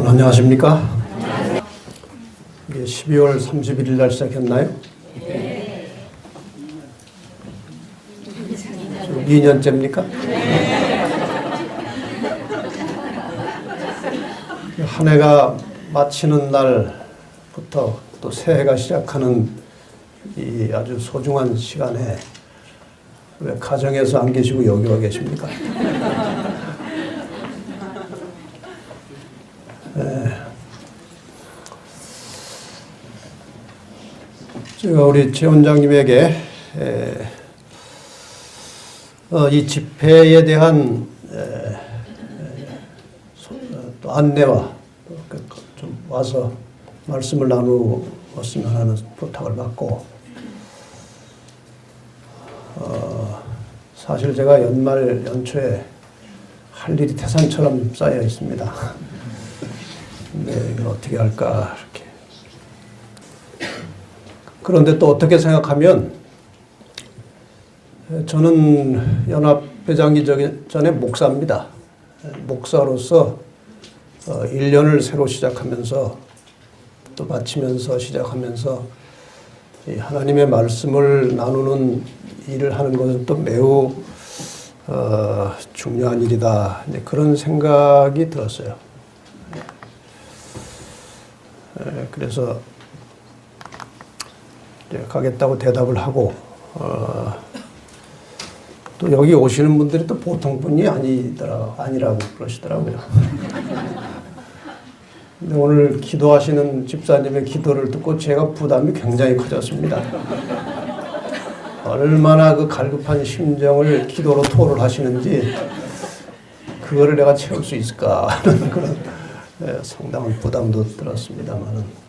여러분 안녕하십니까? 이게 12월 31일 날 시작했나요? 네. 2년째입니까? 한 해가 마치는 날부터 또 새해가 시작하는 이 아주 소중한 시간에 왜 가정에서 안 계시고 여기 와 계십니까? 제가 우리 최 원장님에게 이 집회에 대한 또 안내와 좀 와서 말씀을 나누었으면 하는 부탁을 받고, 사실 제가 연초에 할 일이 태산처럼 쌓여 있습니다. 근데 이걸 어떻게 할까 이렇게. 그런데 또 어떻게 생각하면, 저는 연합회장이 전에 목사입니다. 목사로서 1년을 새로 시작하면서 또 바치면서 시작하면서 이 하나님의 말씀을 나누는 일을 하는 것은 또 매우 중요한 일이다. 그런 생각이 들었어요. 그래서 가겠다고 대답을 하고, 또 여기 오시는 분들이 또 보통 분이 아니라고 그러시더라고요. 근데 오늘 기도하시는 집사님의 기도를 듣고 제가 부담이 굉장히 커졌습니다. 얼마나 그 갈급한 심정을 기도로 토를 하시는지 그거를 내가 채울 수 있을까 하는 그런 상당한 부담도 들었습니다만은,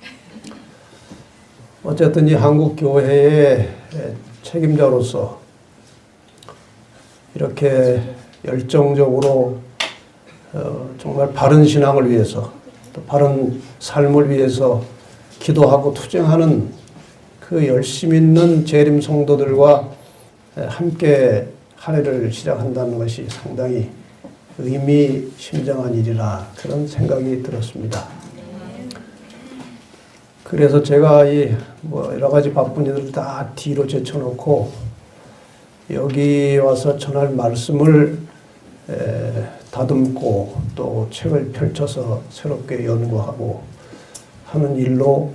어쨌든 이 한국 교회의 책임자로서 이렇게 열정적으로 정말 바른 신앙을 위해서 또 바른 삶을 위해서 기도하고 투쟁하는 그 열심 있는 재림 성도들과 함께 한 해를 시작한다는 것이 상당히 의미심장한 일이라 그런 생각이 들었습니다. 그래서 제가 여러 가지 바쁜 일을 다 뒤로 제쳐놓고 여기 와서 전할 말씀을 다듬고 또 책을 펼쳐서 새롭게 연구하고 하는 일로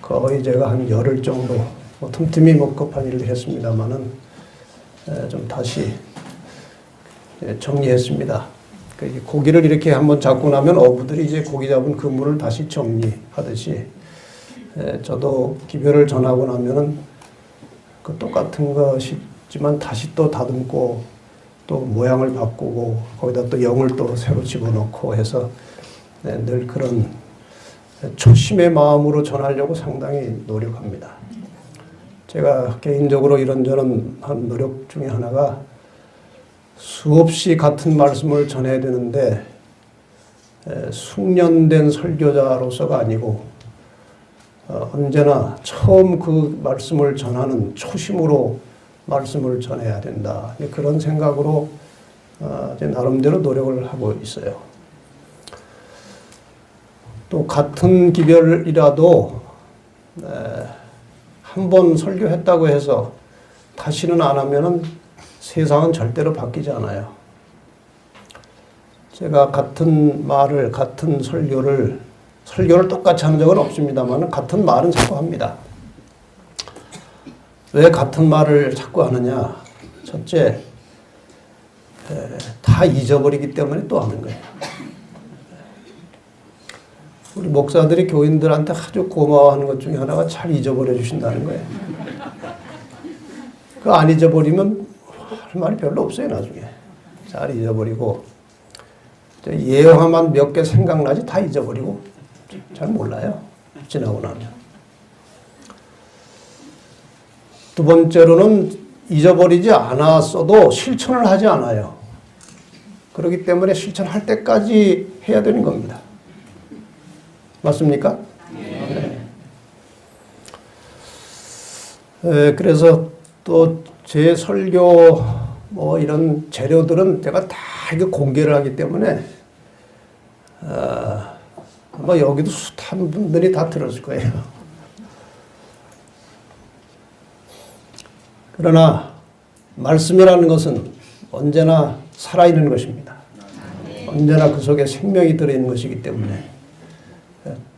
거의 제가 한 열흘 정도 틈틈이 급한 일을 했습니다만은 좀 다시 정리했습니다. 고기를 이렇게 한번 잡고 나면 어부들이 이제 고기 잡은 그물을 다시 정리하듯이, 저도 기별을 전하고 나면은 그 똑같은 것이지만 다시 또 다듬고 또 모양을 바꾸고 거기다 또 영을 또 새로 집어넣고 해서 늘 그런 초심의 마음으로 전하려고 상당히 노력합니다. 제가 개인적으로 이런저런 한 노력 중에 하나가 수없이 같은 말씀을 전해야 되는데 숙련된 설교자로서가 아니고 언제나 처음 그 말씀을 전하는 초심으로 말씀을 전해야 된다. 그런 생각으로 제 나름대로 노력을 하고 있어요. 또 같은 기별이라도 한 번 설교했다고 해서 다시는 안 하면은 세상은 절대로 바뀌지 않아요. 제가 같은 말을, 같은 설교를 똑같이 하는 적은 없습니다만 같은 말은 자꾸 합니다. 왜 같은 말을 자꾸 하느냐? 첫째, 다 잊어버리기 때문에 또 하는 거예요. 우리 목사들이 교인들한테 아주 고마워하는 것 중에 하나가 잘 잊어버려 주신다는 거예요. 그 안 잊어버리면 할 말이 별로 없어요, 나중에. 잘 잊어버리고, 예화만 몇 개 생각나지 다 잊어버리고 잘 몰라요, 지나고 나면. 두 번째로는 잊어버리지 않았어도 실천을 하지 않아요. 그렇기 때문에 실천할 때까지 해야 되는 겁니다. 맞습니까? 네. 그래서 또 제 설교 이런 재료들은 제가 다 이렇게 공개를 하기 때문에 아마 여기도 숱한 분들이 다 들었을 거예요. 그러나 말씀이라는 것은 언제나 살아있는 것입니다. 언제나 그 속에 생명이 들어있는 것이기 때문에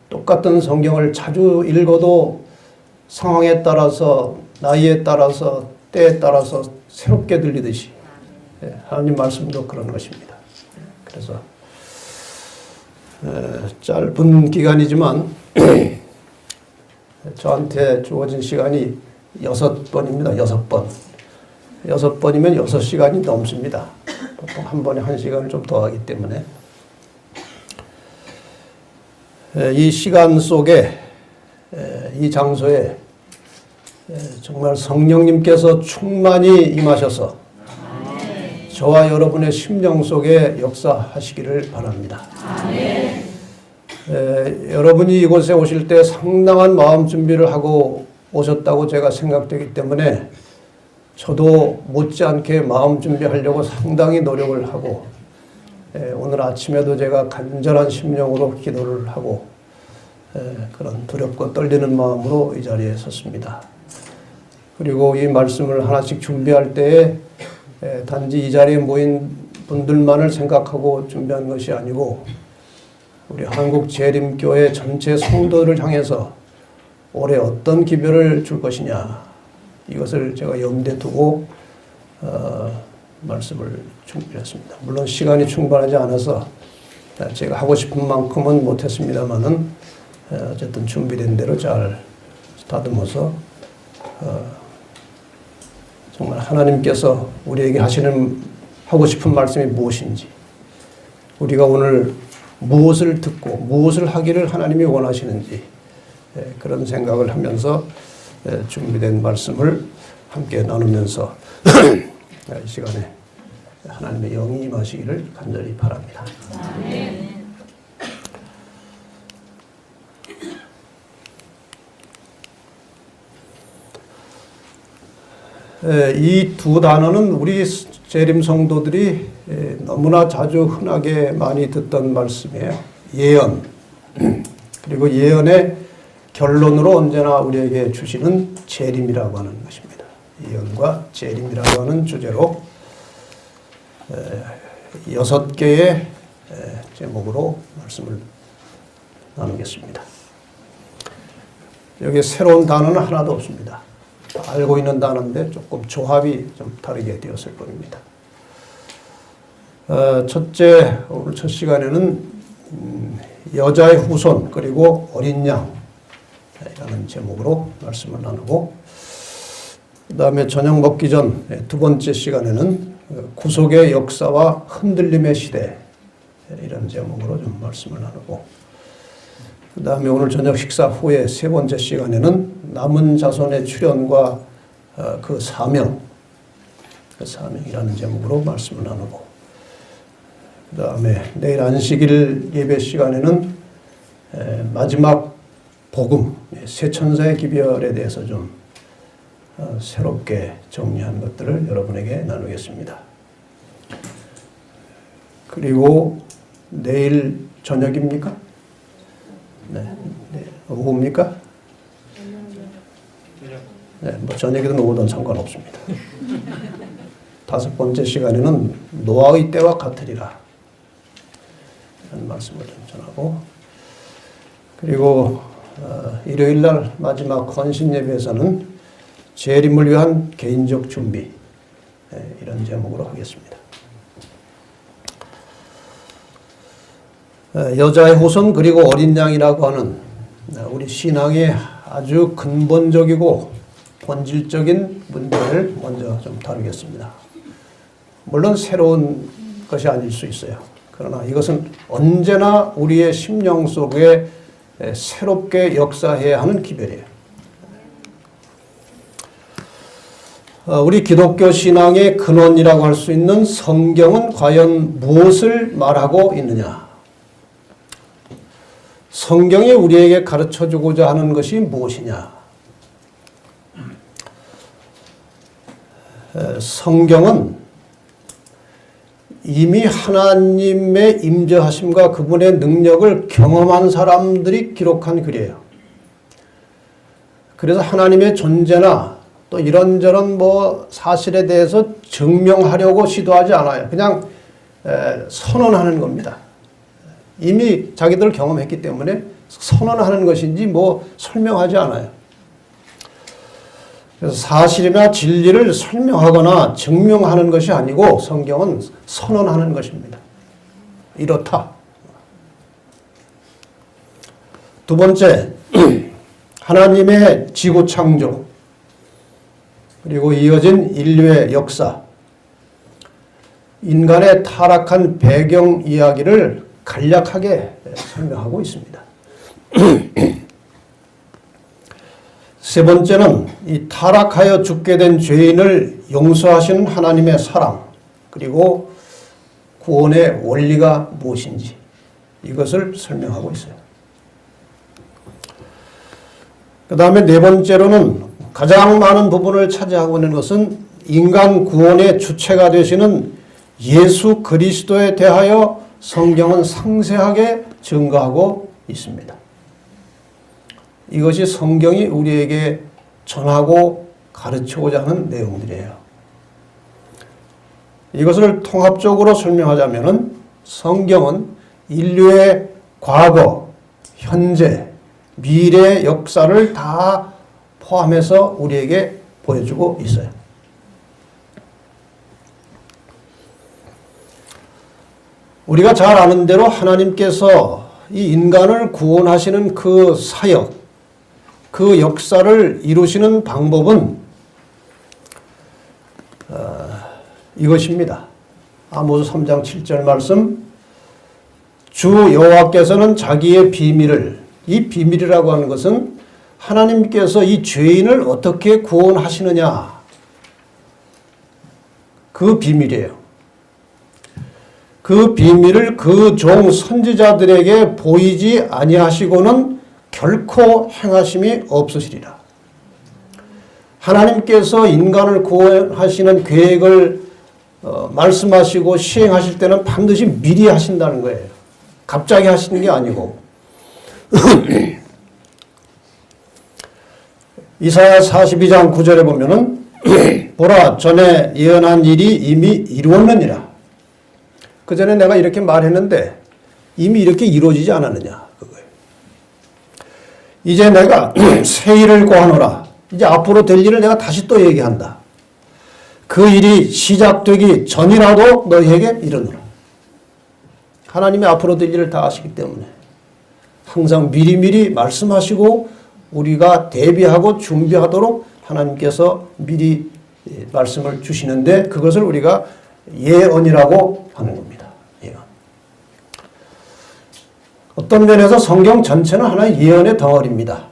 똑같은 성경을 자주 읽어도 상황에 따라서, 나이에 따라서, 때에 따라서 새롭게 들리듯이 하나님 말씀도 그런 것입니다. 그래서 짧은 기간이지만 저한테 주어진 시간이 6번입니다. 6번. 6번이면 6시간이 넘습니다. 보통 한 번에 1시간을 좀 더 하기 때문에 이 시간 속에, 이 장소에 정말 성령님께서 충만히 임하셔서 저와 여러분의 심령 속에 역사하시기를 바랍니다. 여러분이 이곳에 오실 때 상당한 마음 준비를 하고 오셨다고 제가 생각되기 때문에 저도 못지않게 마음 준비하려고 상당히 노력을 하고 오늘 아침에도 제가 간절한 심령으로 기도를 하고 그런 두렵고 떨리는 마음으로 이 자리에 섰습니다. 그리고 이 말씀을 하나씩 준비할 때에 단지 이 자리에 모인 분들만을 생각하고 준비한 것이 아니고 우리 한국재림교회 전체 성도들을 향해서 올해 어떤 기별을 줄 것이냐 이것을 제가 염두에 두고 말씀을 준비했습니다. 물론 시간이 충분하지 않아서 제가 하고 싶은 만큼은 못했습니다만은 어쨌든 준비된 대로 잘 다듬어서 정말 하나님께서 우리에게 하고 싶은 말씀이 무엇인지, 우리가 오늘 무엇을 듣고 무엇을 하기를 하나님이 원하시는지 그런 생각을 하면서 준비된 말씀을 함께 나누면서 이 시간에 하나님의 영이 임하시기를 간절히 바랍니다. 아멘. 이 두 단어는 우리 재림 성도들이 너무나 자주 흔하게 많이 듣던 말씀이에요. 예언. 그리고 예언의 결론으로 언제나 우리에게 주시는 재림이라고 하는 것입니다. 예언과 재림이라고 하는 주제로 6개의 제목으로 말씀을 나누겠습니다. 여기 새로운 단어는 하나도 없습니다. 알고 있는 단어인데 조금 조합이 좀 다르게 되었을 뿐입니다. 첫째, 오늘 첫 시간에는 여자의 후손 그리고 어린 양이라는 제목으로 말씀을 나누고 그 다음에 저녁 먹기 전 두 번째 시간에는 구속의 역사와 흔들림의 시대 이런 제목으로 좀 말씀을 나누고 그 다음에 오늘 저녁 식사 후에 세 번째 시간에는 남은 자손의 출현과 그 사명이라는 제목으로 말씀을 나누고 그 다음에 내일 안식일 예배 시간에는 마지막 복음, 새 천사의 기별에 대해서 좀 새롭게 정리한 것들을 여러분에게 나누겠습니다. 그리고 내일 저녁입니까? 네. 오후입니까? 네, 뭐 저녁이든 오후든 상관없습니다. 다섯 번째 시간에는 노아의 때와 같으리라 이런 말씀을 좀 전하고 그리고 일요일 날 마지막 헌신 예배에서는 재림을 위한 개인적 준비 이런 제목으로 하겠습니다. 여자의 후손 그리고 어린 양이라고 하는 우리 신앙의 아주 근본적이고 본질적인 문제를 먼저 좀 다루겠습니다. 물론 새로운 것이 아닐 수 있어요. 그러나 이것은 언제나 우리의 심령 속에 새롭게 역사해야 하는 기별이에요. 우리 기독교 신앙의 근원이라고 할 수 있는 성경은 과연 무엇을 말하고 있느냐? 성경이 우리에게 가르쳐주고자 하는 것이 무엇이냐? 성경은 이미 하나님의 임재하심과 그분의 능력을 경험한 사람들이 기록한 글이에요. 그래서 하나님의 존재나 또 이런저런 사실에 대해서 증명하려고 시도하지 않아요. 그냥 선언하는 겁니다. 이미 자기들 경험했기 때문에 선언하는 것인지 설명하지 않아요. 그래서 사실이나 진리를 설명하거나 증명하는 것이 아니고 성경은 선언하는 것입니다. 이렇다. 두 번째, 하나님의 지구 창조, 그리고 이어진 인류의 역사, 인간의 타락한 배경 이야기를 간략하게 설명하고 있습니다. 세 번째는 이 타락하여 죽게 된 죄인을 용서하시는 하나님의 사랑, 그리고 구원의 원리가 무엇인지 이것을 설명하고 있어요. 그 다음에 네 번째로는 가장 많은 부분을 차지하고 있는 것은 인간 구원의 주체가 되시는 예수 그리스도에 대하여 성경은 상세하게 증거하고 있습니다. 이것이 성경이 우리에게 전하고 가르치고자 하는 내용들이에요. 이것을 통합적으로 설명하자면 성경은 인류의 과거, 현재, 미래의 역사를 다 포함해서 우리에게 보여주고 있어요. 우리가 잘 아는 대로 하나님께서 이 인간을 구원하시는 그 사역, 그 역사를 이루시는 방법은 이것입니다. 아모스 3장 7절 말씀, 주 여호와께서는 자기의 비밀을, 이 비밀이라고 하는 것은 하나님께서 이 죄인을 어떻게 구원하시느냐, 그 비밀이에요. 그 비밀을 그 종 선지자들에게 보이지 아니하시고는 결코 행하심이 없으시리라. 하나님께서 인간을 구원하시는 계획을 말씀하시고 시행하실 때는 반드시 미리 하신다는 거예요. 갑자기 하시는 게 아니고. 이사야 42장 9절에 보면은 보라, 전에 예언한 일이 이미 이루었느니라. 그 전에 내가 이렇게 말했는데 이미 이렇게 이루어지지 않았느냐, 그거예요. 이제 내가 새 일을 고하노라. 이제 앞으로 될 일을 내가 다시 또 얘기한다. 그 일이 시작되기 전이라도 너희에게 이르노라. 하나님이 앞으로 될 일을 다 아시기 때문에 항상 미리미리 말씀하시고 우리가 대비하고 준비하도록 하나님께서 미리 말씀을 주시는데 그것을 우리가 예언이라고 하는 겁니다. 예언. 어떤 면에서 성경 전체는 하나의 예언의 덩어리입니다.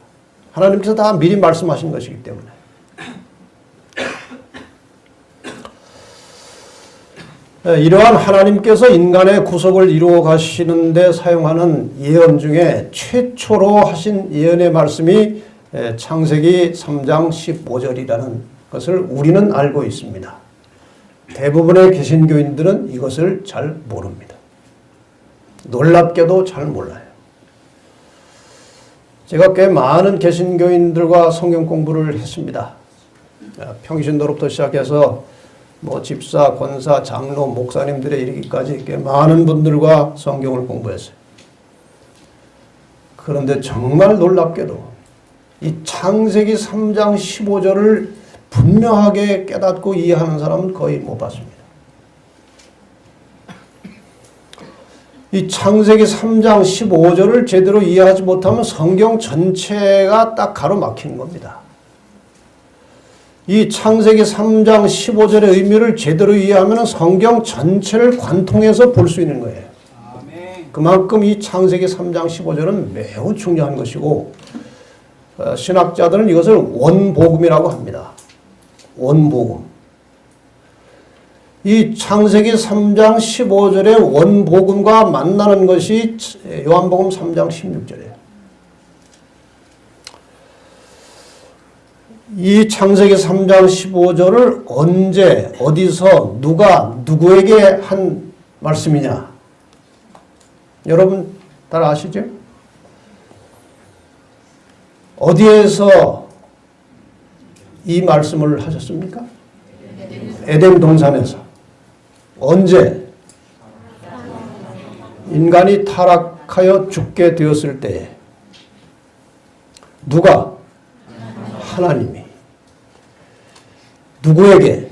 하나님께서 다 미리 말씀하신 것이기 때문에. 이러한 하나님께서 인간의 구속을 이루어 가시는데 사용하는 예언 중에 최초로 하신 예언의 말씀이 창세기 3장 15절이라는 것을 우리는 알고 있습니다. 대부분의 개신교인들은 이것을 잘 모릅니다. 놀랍게도 잘 몰라요. 제가 꽤 많은 개신교인들과 성경 공부를 했습니다. 평신도로부터 시작해서 집사, 권사, 장로, 목사님들에 이르기까지 꽤 많은 분들과 성경을 공부했어요. 그런데 정말 놀랍게도 이 창세기 3장 15절을 분명하게 깨닫고 이해하는 사람은 거의 못 봤습니다. 이 창세기 3장 15절을 제대로 이해하지 못하면 성경 전체가 딱 가로막히는 겁니다. 이 창세기 3장 15절의 의미를 제대로 이해하면 성경 전체를 관통해서 볼 수 있는 거예요. 그만큼 이 창세기 3장 15절은 매우 중요한 것이고 신학자들은 이것을 원복음이라고 합니다. 원복음. 이 창세기 3장 15절의 원복음과 만나는 것이 요한복음 3장 16절이에요. 이 창세기 3장 15절을 언제, 어디서, 누가, 누구에게 한 말씀이냐? 여러분 잘 아시죠? 어디에서 이 말씀을 하셨습니까? 에덴 동산에서. 언제? 인간이 타락하여 죽게 되었을 때에. 누가? 하나님이. 누구에게?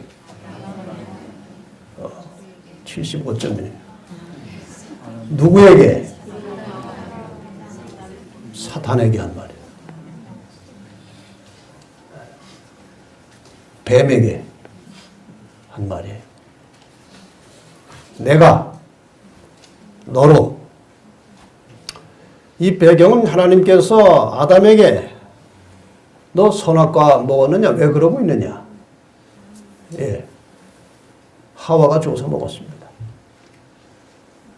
75점이네요. 누구에게? 사탄에게 한 말이에요. 뱀에게 한 말이에요. 내가 너로. 이 배경은 하나님께서 아담에게 너 선악과 먹었느냐? 왜 그러고 있느냐? 예. 하와가 줘서 먹었습니다.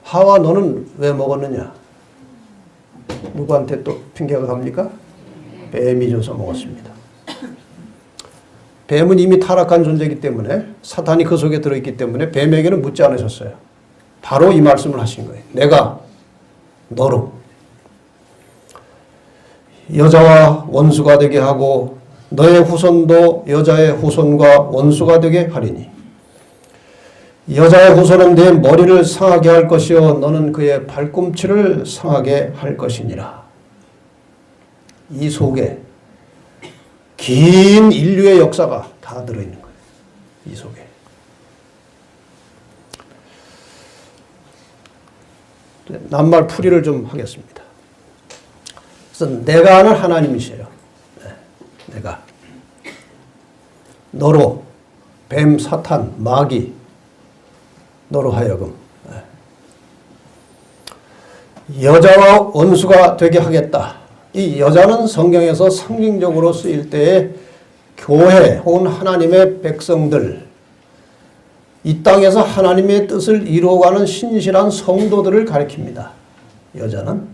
하와 너는 왜 먹었느냐? 누구한테 또 핑계가 갑니까? 뱀이 줘서 먹었습니다. 뱀은 이미 타락한 존재이기 때문에 사탄이 그 속에 들어있기 때문에 뱀에게는 묻지 않으셨어요. 바로 이 말씀을 하신 거예요. 내가 너로 여자와 원수가 되게 하고 너의 후손도 여자의 후손과 원수가 되게 하리니 여자의 후손은 네 머리를 상하게 할 것이요 너는 그의 발꿈치를 상하게 할 것이니라. 이 속에 긴 인류의 역사가 다 들어있는 거예요. 이 속에. 낱말 풀이를 좀 하겠습니다. 그래서 내가 아는 하나님이세요. 네, 내가. 너로 뱀, 사탄, 마귀 너로 하여금 여자와 원수가 되게 하겠다. 이 여자는 성경에서 상징적으로 쓰일 때에 교회 혹은 하나님의 백성들, 이 땅에서 하나님의 뜻을 이루어가는 신실한 성도들을 가리킵니다. 여자는.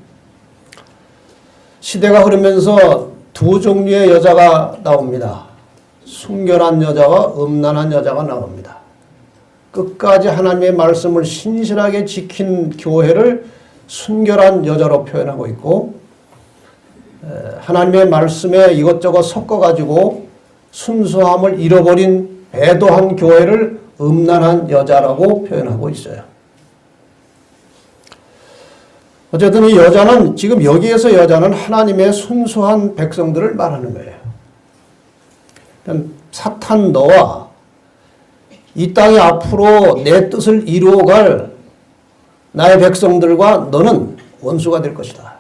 시대가 흐르면서 두 종류의 여자가 나옵니다. 순결한 여자와 음란한 여자가 나옵니다. 끝까지 하나님의 말씀을 신실하게 지킨 교회를 순결한 여자로 표현하고 있고, 하나님의 말씀에 이것저것 섞어가지고 순수함을 잃어버린 배도한 교회를 음란한 여자라고 표현하고 있어요. 어쨌든 이 여자는, 지금 여기에서 여자는 하나님의 순수한 백성들을 말하는 거예요. 사탄 너와 이 땅에 앞으로 내 뜻을 이루어갈 나의 백성들과 너는 원수가 될 것이다.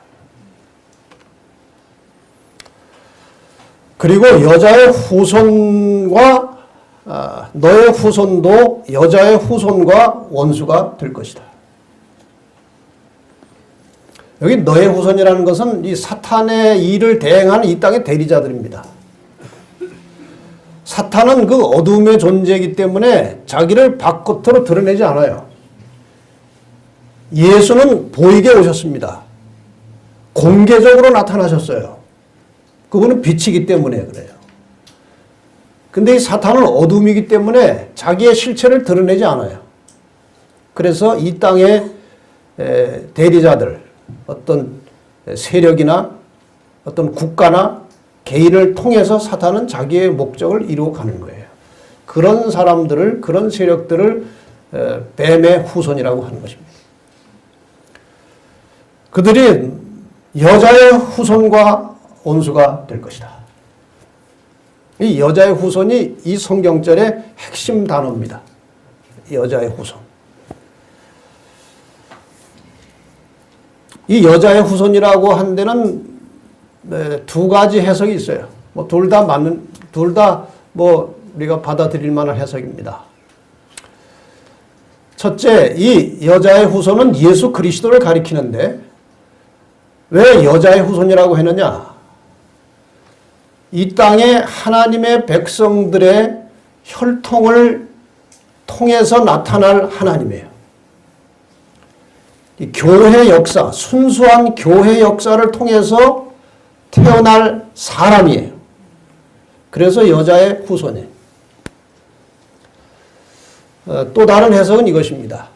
그리고 여자의 후손과 너의 후손도 여자의 후손과 원수가 될 것이다. 여기 너의 후손이라는 것은 이 사탄의 일을 대행하는 이 땅의 대리자들입니다. 사탄은 그 어둠의 존재이기 때문에 자기를 바깥으로 드러내지 않아요. 예수는 보이게 오셨습니다. 공개적으로 나타나셨어요. 그분은 빛이기 때문에 그래요. 근데 이 사탄은 어둠이기 때문에 자기의 실체를 드러내지 않아요. 그래서 이 땅의 대리자들, 어떤 세력이나 어떤 국가나 개인을 통해서 사탄은 자기의 목적을 이루어가는 거예요. 그런 사람들을, 그런 세력들을 뱀의 후손이라고 하는 것입니다. 그들이 여자의 후손과 원수가 될 것이다. 이 여자의 후손이 이 성경절의 핵심 단어입니다. 여자의 후손. 이 여자의 후손이라고 한 데는 두 가지 해석이 있어요. 뭐 둘 다 맞는, 둘 다 뭐 우리가 받아들일 만한 해석입니다. 첫째, 이 여자의 후손은 예수 그리스도를 가리키는데 왜 여자의 후손이라고 했느냐? 이 땅에 하나님의 백성들의 혈통을 통해서 나타날 하나님이에요. 이 교회 역사, 순수한 교회 역사를 통해서 태어날 사람이에요. 그래서 여자의 후손이에요. 또 다른 해석은 이것입니다.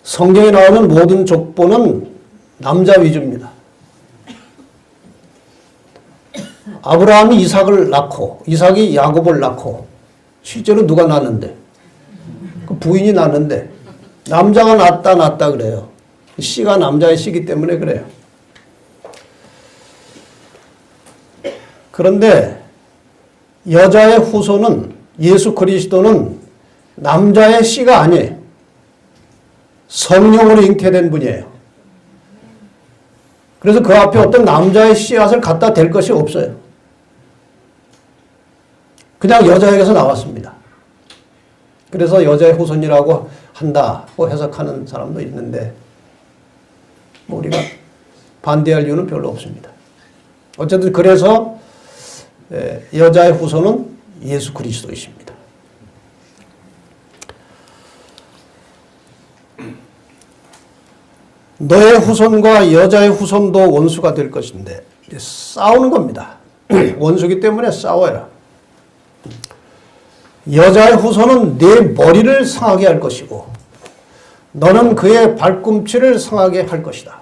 성경에 나오는 모든 족보는 남자 위주입니다. 아브라함이 이삭을 낳고 이삭이 야곱을 낳고 실제로 누가 낳는데? 그 부인이 낳는데 남자가 낳다 그래요. 씨가 남자의 씨이기 때문에 그래요. 그런데 여자의 후손은 예수 그리스도는 남자의 씨가 아니에요. 성령으로 잉태된 분이에요. 그래서 그 앞에 어떤 남자의 씨앗을 갖다 댈 것이 없어요. 그냥 여자에게서 나왔습니다. 그래서 여자의 후손이라고 한다고 해석하는 사람도 있는데 뭐 우리가 반대할 이유는 별로 없습니다. 어쨌든 그래서 여자의 후손은 예수 그리스도이십니다. 너의 후손과 여자의 후손도 원수가 될 것인데 싸우는 겁니다. 원수기 때문에 싸워요. 여자의 후손은 네 머리를 상하게 할 것이고 너는 그의 발꿈치를 상하게 할 것이다.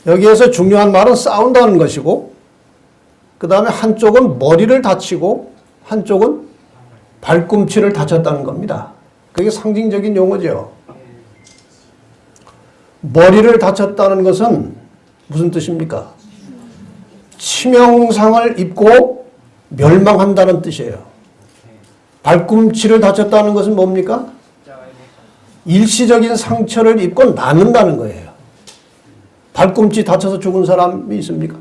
여기에서 중요한 말은 싸운다는 것이고 그 다음에 한쪽은 머리를 다치고 한쪽은 발꿈치를 다쳤다는 겁니다. 그게 상징적인 용어죠. 머리를 다쳤다는 것은 무슨 뜻입니까? 치명상을 입고 멸망한다는 뜻이에요. 발꿈치를 다쳤다는 것은 뭡니까? 일시적인 상처를 입고 낫는다는 거예요. 발꿈치 다쳐서 죽은 사람이 있습니까?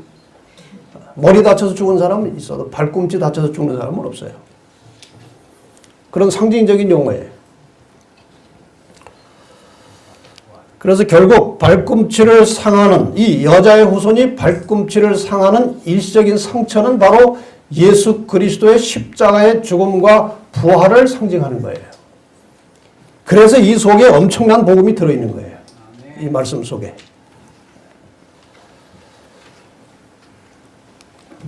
머리 다쳐서 죽은 사람은 있어도 발꿈치 다쳐서 죽는 사람은 없어요. 그런 상징적인 용어예요. 그래서 결국 발꿈치를 상하는 이 여자의 후손이 발꿈치를 상하는 일시적인 상처는 바로 예수 그리스도의 십자가의 죽음과 부활을 상징하는 거예요. 그래서 이 속에 엄청난 복음이 들어있는 거예요. 이 말씀 속에.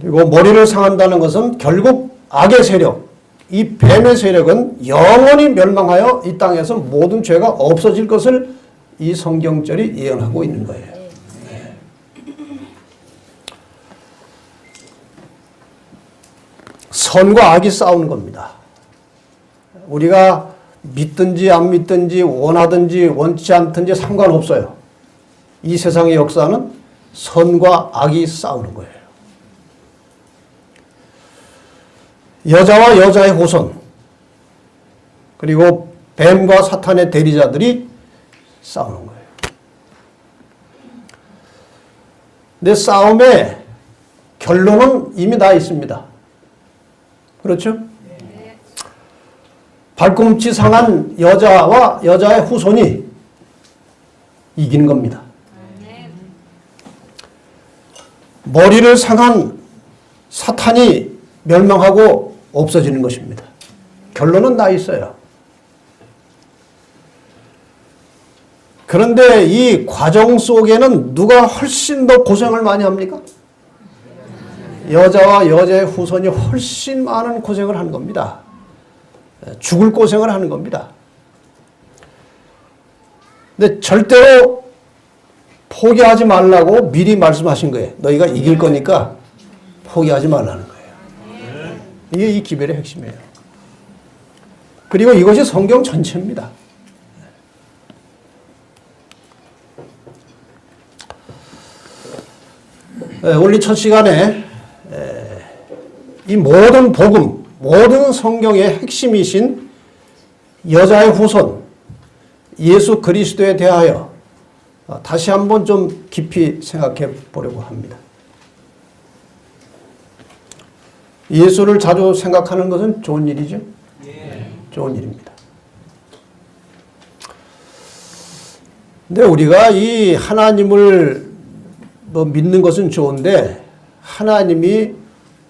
그리고 머리를 상한다는 것은 결국 악의 세력, 이 뱀의 세력은 영원히 멸망하여 이 땅에서 모든 죄가 없어질 것을 이 성경절이 예언하고 있는 거예요. 네. 선과 악이 싸우는 겁니다. 우리가 믿든지 안 믿든지 원하든지 원치 않든지 상관없어요. 이 세상의 역사는 선과 악이 싸우는 거예요. 여자와 여자의 후손 그리고 뱀과 사탄의 대리자들이 싸우는 거예요. 근데 싸움의 결론은 이미 나 있습니다. 그렇죠? 네. 발꿈치 상한 여자와 여자의 후손이 이기는 겁니다. 네. 머리를 상한 사탄이 멸망하고 없어지는 것입니다. 결론은 나 있어요. 그런데 이 과정 속에는 누가 훨씬 더 고생을 많이 합니까? 여자와 여자의 후손이 훨씬 많은 고생을 하는 겁니다. 죽을 고생을 하는 겁니다. 근데 절대로 포기하지 말라고 미리 말씀하신 거예요. 너희가 이길 거니까 포기하지 말라는 거예요. 이게 이 기별의 핵심이에요. 그리고 이것이 성경 전체입니다. 오늘 첫 시간에 이 모든 복음, 모든 성경의 핵심이신 여자의 후손 예수 그리스도에 대하여 다시 한번 좀 깊이 생각해 보려고 합니다. 예수를 자주 생각하는 것은 좋은 일이죠? 좋은 일입니다. 근데 우리가 이 하나님을 믿는 것은 좋은데 하나님이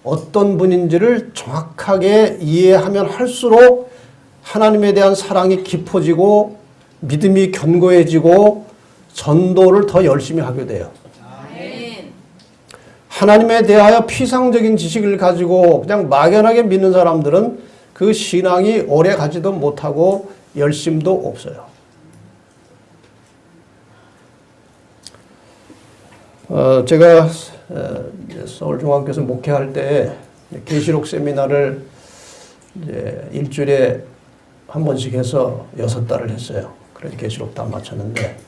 어떤 분인지를 정확하게 이해하면 할수록 하나님에 대한 사랑이 깊어지고 믿음이 견고해지고 전도를 더 열심히 하게 돼요. 하나님에 대하여 피상적인 지식을 가지고 그냥 막연하게 믿는 사람들은 그 신앙이 오래 가지도 못하고 열심도 없어요. 제가 서울중앙교에서 목회할 때 계시록 세미나를 이제 일주일에 한 번씩 해서 6달을 했어요. 그래서 계시록 다 마쳤는데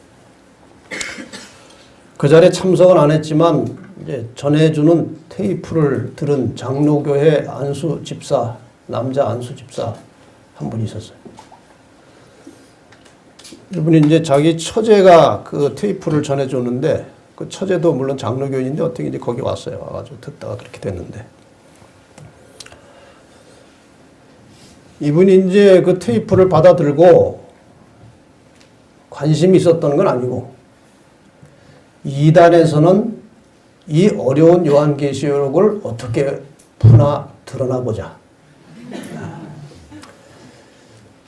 그 자리에 참석은 안 했지만 이제 전해주는 테이프를 들은 장로교회 안수 집사, 남자 안수 집사 한 분이 있었어요. 이분이 이제 자기 처제가 그 테이프를 전해주는데 그 처제도 물론 장로교인인데 어떻게 이제 거기 왔어요. 와가지고 듣다가 그렇게 됐는데 이분이 이제 그 테이프를 받아들고 관심이 있었던 건 아니고 이단에서는 이 어려운 요한계시록을 어떻게 푸나 드러나보자.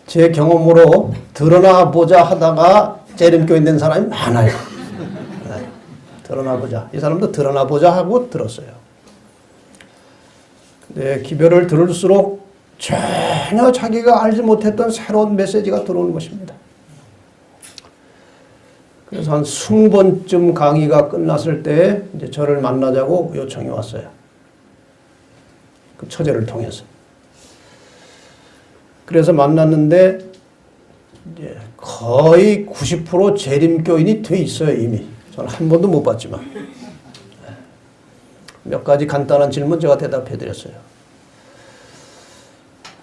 제 경험으로 드러나보자 하다가 재림교회 있는 사람이 많아요. 네. 드러나보자. 이 사람도 드러나보자 하고 들었어요. 근데 기별을 들을수록 전혀 자기가 알지 못했던 새로운 메시지가 들어오는 것입니다. 그래서 한 20번쯤 강의가 끝났을 때 이제 저를 만나자고 요청이 왔어요. 그 처제를 통해서. 그래서 만났는데 이제 거의 90% 재림교인이 돼 있어요, 이미. 저는 한 번도 못 봤지만. 몇 가지 간단한 질문 제가 대답해 드렸어요.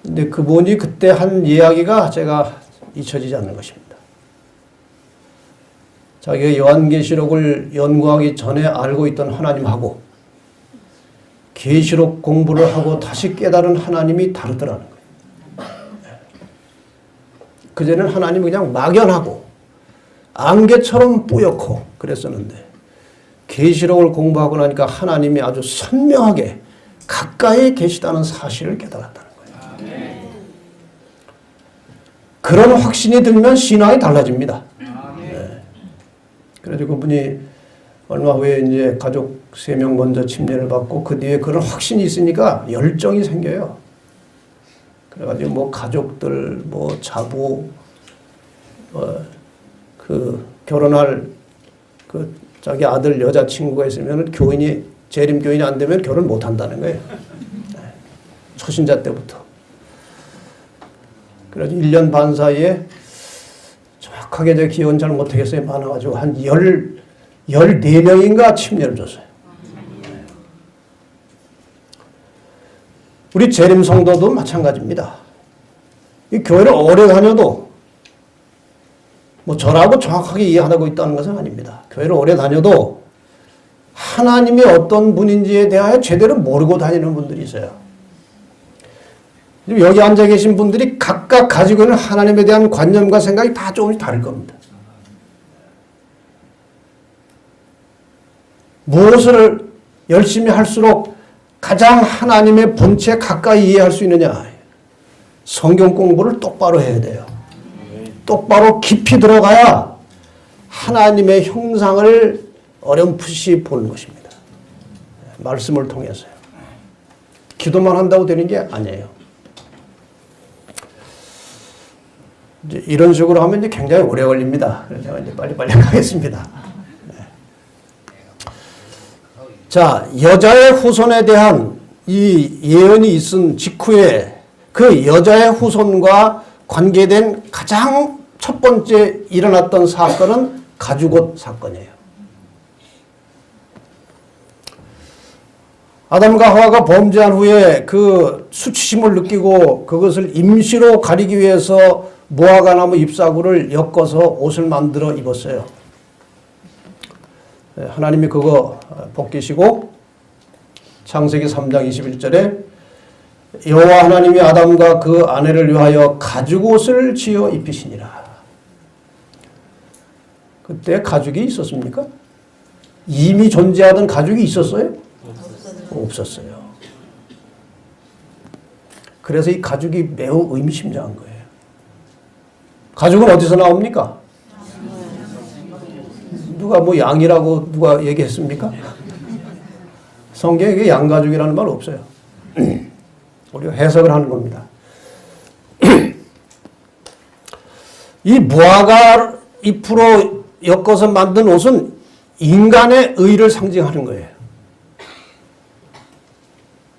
근데 그분이 그때 한 이야기가 제가 잊혀지지 않는 것입니다. 자기가 요한계시록을 연구하기 전에 알고 있던 하나님하고 계시록 공부를 하고 다시 깨달은 하나님이 다르더라는 거예요. 그전에는 하나님이 그냥 막연하고 안개처럼 뿌옇고 그랬었는데 계시록을 공부하고 나니까 하나님이 아주 선명하게 가까이 계시다는 사실을 깨달았다는 거예요. 그런 확신이 들면 신앙이 달라집니다. 그래서 그분이 얼마 후에 이제 가족 3명 먼저 침례를 받고 그 뒤에 그런 확신이 있으니까 열정이 생겨요. 그래가지고 뭐 가족들, 뭐 자부, 그 결혼할 그 자기 아들 여자친구가 있으면 교인이 재림교인이 안 되면 결혼 못 한다는 거예요. 초신자 때부터. 그래서 1년 반 사이에 정확하게 제 기억은 잘 못하겠어요. 많아가지고 한 14명인가 침례를 줬어요. 우리 재림 성도도 마찬가지입니다. 이 교회를 오래 다녀도 뭐 저라고 정확하게 이해하고 있다는 것은 아닙니다. 교회를 오래 다녀도 하나님이 어떤 분인지에 대하여 제대로 모르고 다니는 분들이 있어요. 여기 앉아 계신 분들이 각각 가지고 있는 하나님에 대한 관념과 생각이 다 조금씩 다를 겁니다. 무엇을 열심히 할수록 가장 하나님의 본체 가까이 이해할 수 있느냐. 성경 공부를 똑바로 해야 돼요. 똑바로 깊이 들어가야 하나님의 형상을 어렴풋이 보는 것입니다. 말씀을 통해서요. 기도만 한다고 되는 게 아니에요. 이제 이런 식으로 하면 이제 굉장히 오래 걸립니다. 그래서 제가 이제 빨리빨리 가겠습니다. 자, 여자의 후손에 대한 이 예언이 있은 직후에 그 여자의 후손과 관계된 가장 첫 번째 일어났던 사건은 가죽옷 사건이에요. 아담과 하와가 범죄한 후에 그 수치심을 느끼고 그것을 임시로 가리기 위해서 무화과나무 잎사구를 엮어서 옷을 만들어 입었어요. 하나님이 그거 벗기시고 창세기 3장 21절에 여호와 하나님이 아담과 그 아내를 위하여 가죽옷을 지어 입히시니라. 그때 가죽이 있었습니까? 이미 존재하던 가죽이 있었어요? 없었어요. 그래서 이 가죽이 매우 의미심장한 거예요. 가죽은 어디서 나옵니까? 누가 뭐 양이라고 누가 얘기했습니까? 성경에 양가죽이라는 말 없어요. 우리가 해석을 하는 겁니다. 이 무화과 잎으로 엮어서 만든 옷은 인간의 의를 상징하는 거예요.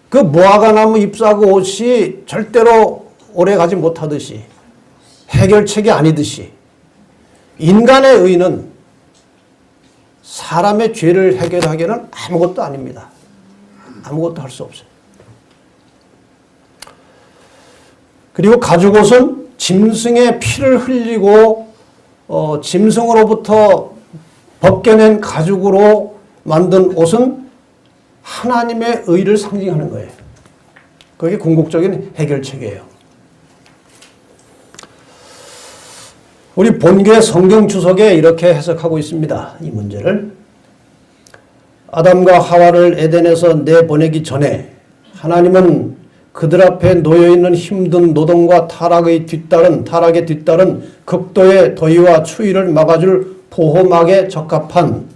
그 무화과나무 잎사구 옷이 절대로 오래가지 못하듯이 해결책이 아니듯이 인간의 의는 사람의 죄를 해결하기에는 아무것도 아닙니다. 아무것도 할 수 없어요. 그리고 가죽옷은 짐승의 피를 흘리고 짐승으로부터 벗겨낸 가죽으로 만든 옷은 하나님의 의를 상징하는 거예요. 그게 궁극적인 해결책이에요. 우리 본교의 성경 주석에 이렇게 해석하고 있습니다. 이 문제를. 아담과 하와를 에덴에서 내보내기 전에 하나님은 그들 앞에 놓여있는 힘든 노동과 타락에 뒤따른 극도의 더위와 추위를 막아줄 보호막에 적합한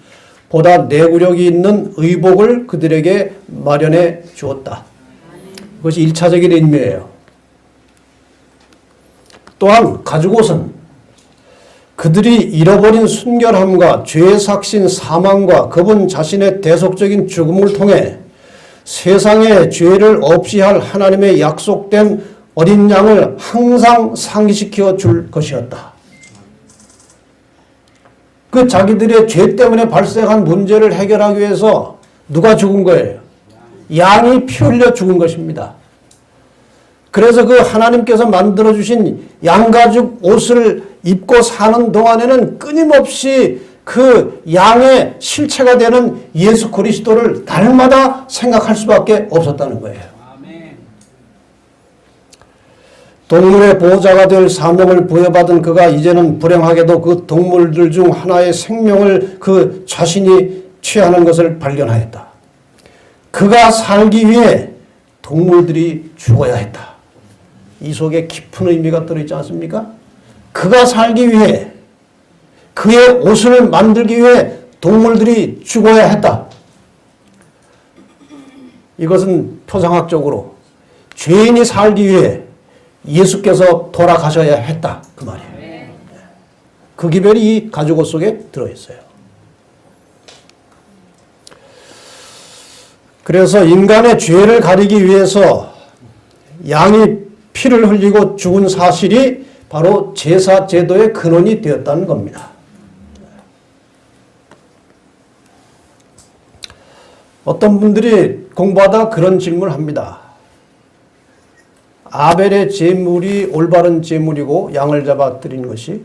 보다 내구력이 있는 의복을 그들에게 마련해 주었다. 그것이 1차적인 의미예요. 또한 가죽옷은 그들이 잃어버린 순결함과 죄의 삭신 사망과 그분 자신의 대속적인 죽음을 통해 세상의 죄를 없이 할 하나님의 약속된 어린 양을 항상 상기시켜 줄 것이었다. 그 자기들의 죄 때문에 발생한 문제를 해결하기 위해서 누가 죽은 거예요? 양이 피 흘려 죽은 것입니다. 그래서 그 하나님께서 만들어주신 양가죽 옷을 입고 사는 동안에는 끊임없이 그 양의 실체가 되는 예수 그리스도를 날마다 생각할 수밖에 없었다는 거예요. 동물의 보호자가 될 사명을 부여받은 그가 이제는 불행하게도 그 동물들 중 하나의 생명을 그 자신이 취하는 것을 발견하였다. 그가 살기 위해 동물들이 죽어야 했다. 이 속에 깊은 의미가 들어있지 않습니까? 그가 살기 위해 그의 옷을 만들기 위해 동물들이 죽어야 했다. 이것은 표상학적으로 죄인이 살기 위해 예수께서 돌아가셔야 했다. 그 말이에요. 그 기별이 이 가죽옷 속에 들어있어요. 그래서 인간의 죄를 가리기 위해서 양이 피를 흘리고 죽은 사실이 바로 제사 제도의 근원이 되었다는 겁니다. 어떤 분들이 공부하다 그런 질문을 합니다. 아벨의 제물이 올바른 제물이고 양을 잡아 드린 것이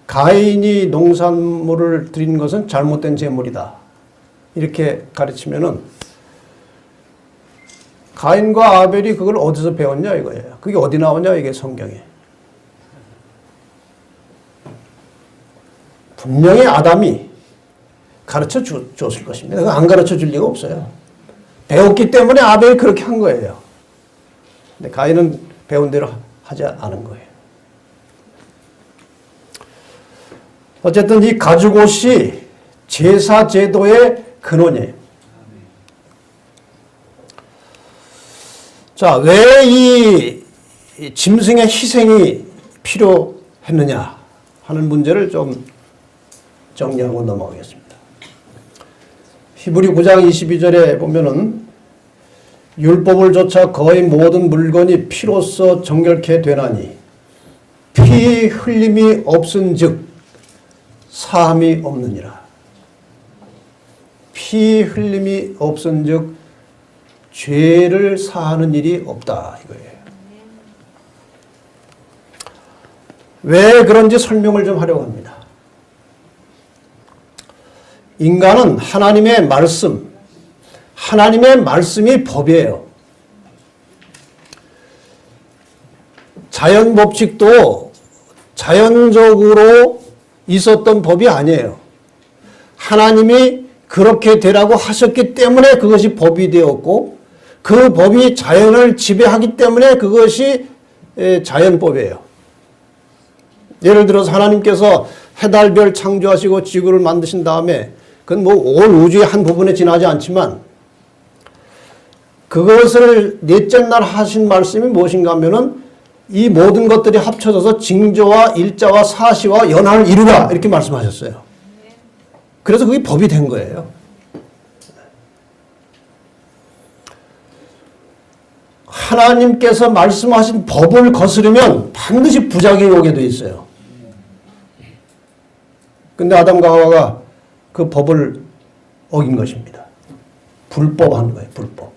가인이 농산물을 드린 것은 잘못된 제물이다. 이렇게 가르치면은 가인과 아벨이 그걸 어디서 배웠냐 이거예요. 그게 어디 나오냐 이게 성경에. 분명히 아담이 가르쳐 줬을 것입니다. 안 가르쳐 줄 리가 없어요. 배웠기 때문에 아벨이 그렇게 한 거예요. 근데 가인은 배운 대로 하지 않은 거예요. 어쨌든 이 가죽옷이 제사 제도의 근원이에요. 자, 왜 이 짐승의 희생이 필요했느냐 하는 문제를 좀 정리하고 넘어가겠습니다. 히브리 9장 22절에 보면은 율법을 조차 거의 모든 물건이 피로써 정결케 되나니 피 흘림이 없은즉 사함이 없느니라. 피 흘림이 없은즉 죄를 사하는 일이 없다 이거예요. 왜 그런지 설명을 좀 하려고 합니다. 인간은 하나님의 말씀이 법이에요. 자연 법칙도 자연적으로 있었던 법이 아니에요. 하나님이 그렇게 되라고 하셨기 때문에 그것이 법이 되었고 그 법이 자연을 지배하기 때문에 그것이 자연법이에요. 예를 들어서 하나님께서 해달별 창조하시고 지구를 만드신 다음에 그건 뭐 온 우주의 한 부분에 지나지 않지만 그것을 넷째 날 하신 말씀이 무엇인가 하면은 이 모든 것들이 합쳐져서 징조와 일자와 사시와 연한을 이루라 이렇게 말씀하셨어요. 그래서 그게 법이 된 거예요. 하나님께서 말씀하신 법을 거스르면 반드시 부작용이 오게 돼 있어요. 근데 아담과 하와가 그 법을 어긴 것입니다. 불법한 거예요. 불법.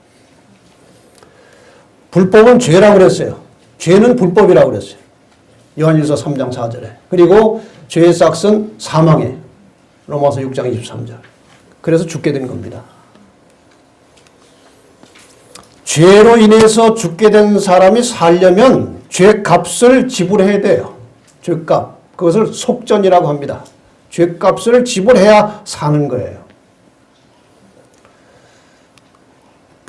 불법은 죄라고 그랬어요. 죄는 불법이라고 그랬어요. 요한일서 3장 4절에. 그리고 죄의 싹은 사망에. 로마서 6장 23절. 그래서 죽게 된 겁니다. 죄로 인해서 죽게 된 사람이 살려면 죄값을 지불해야 돼요. 죄값. 그것을 속전이라고 합니다. 죄값을 지불해야 사는 거예요.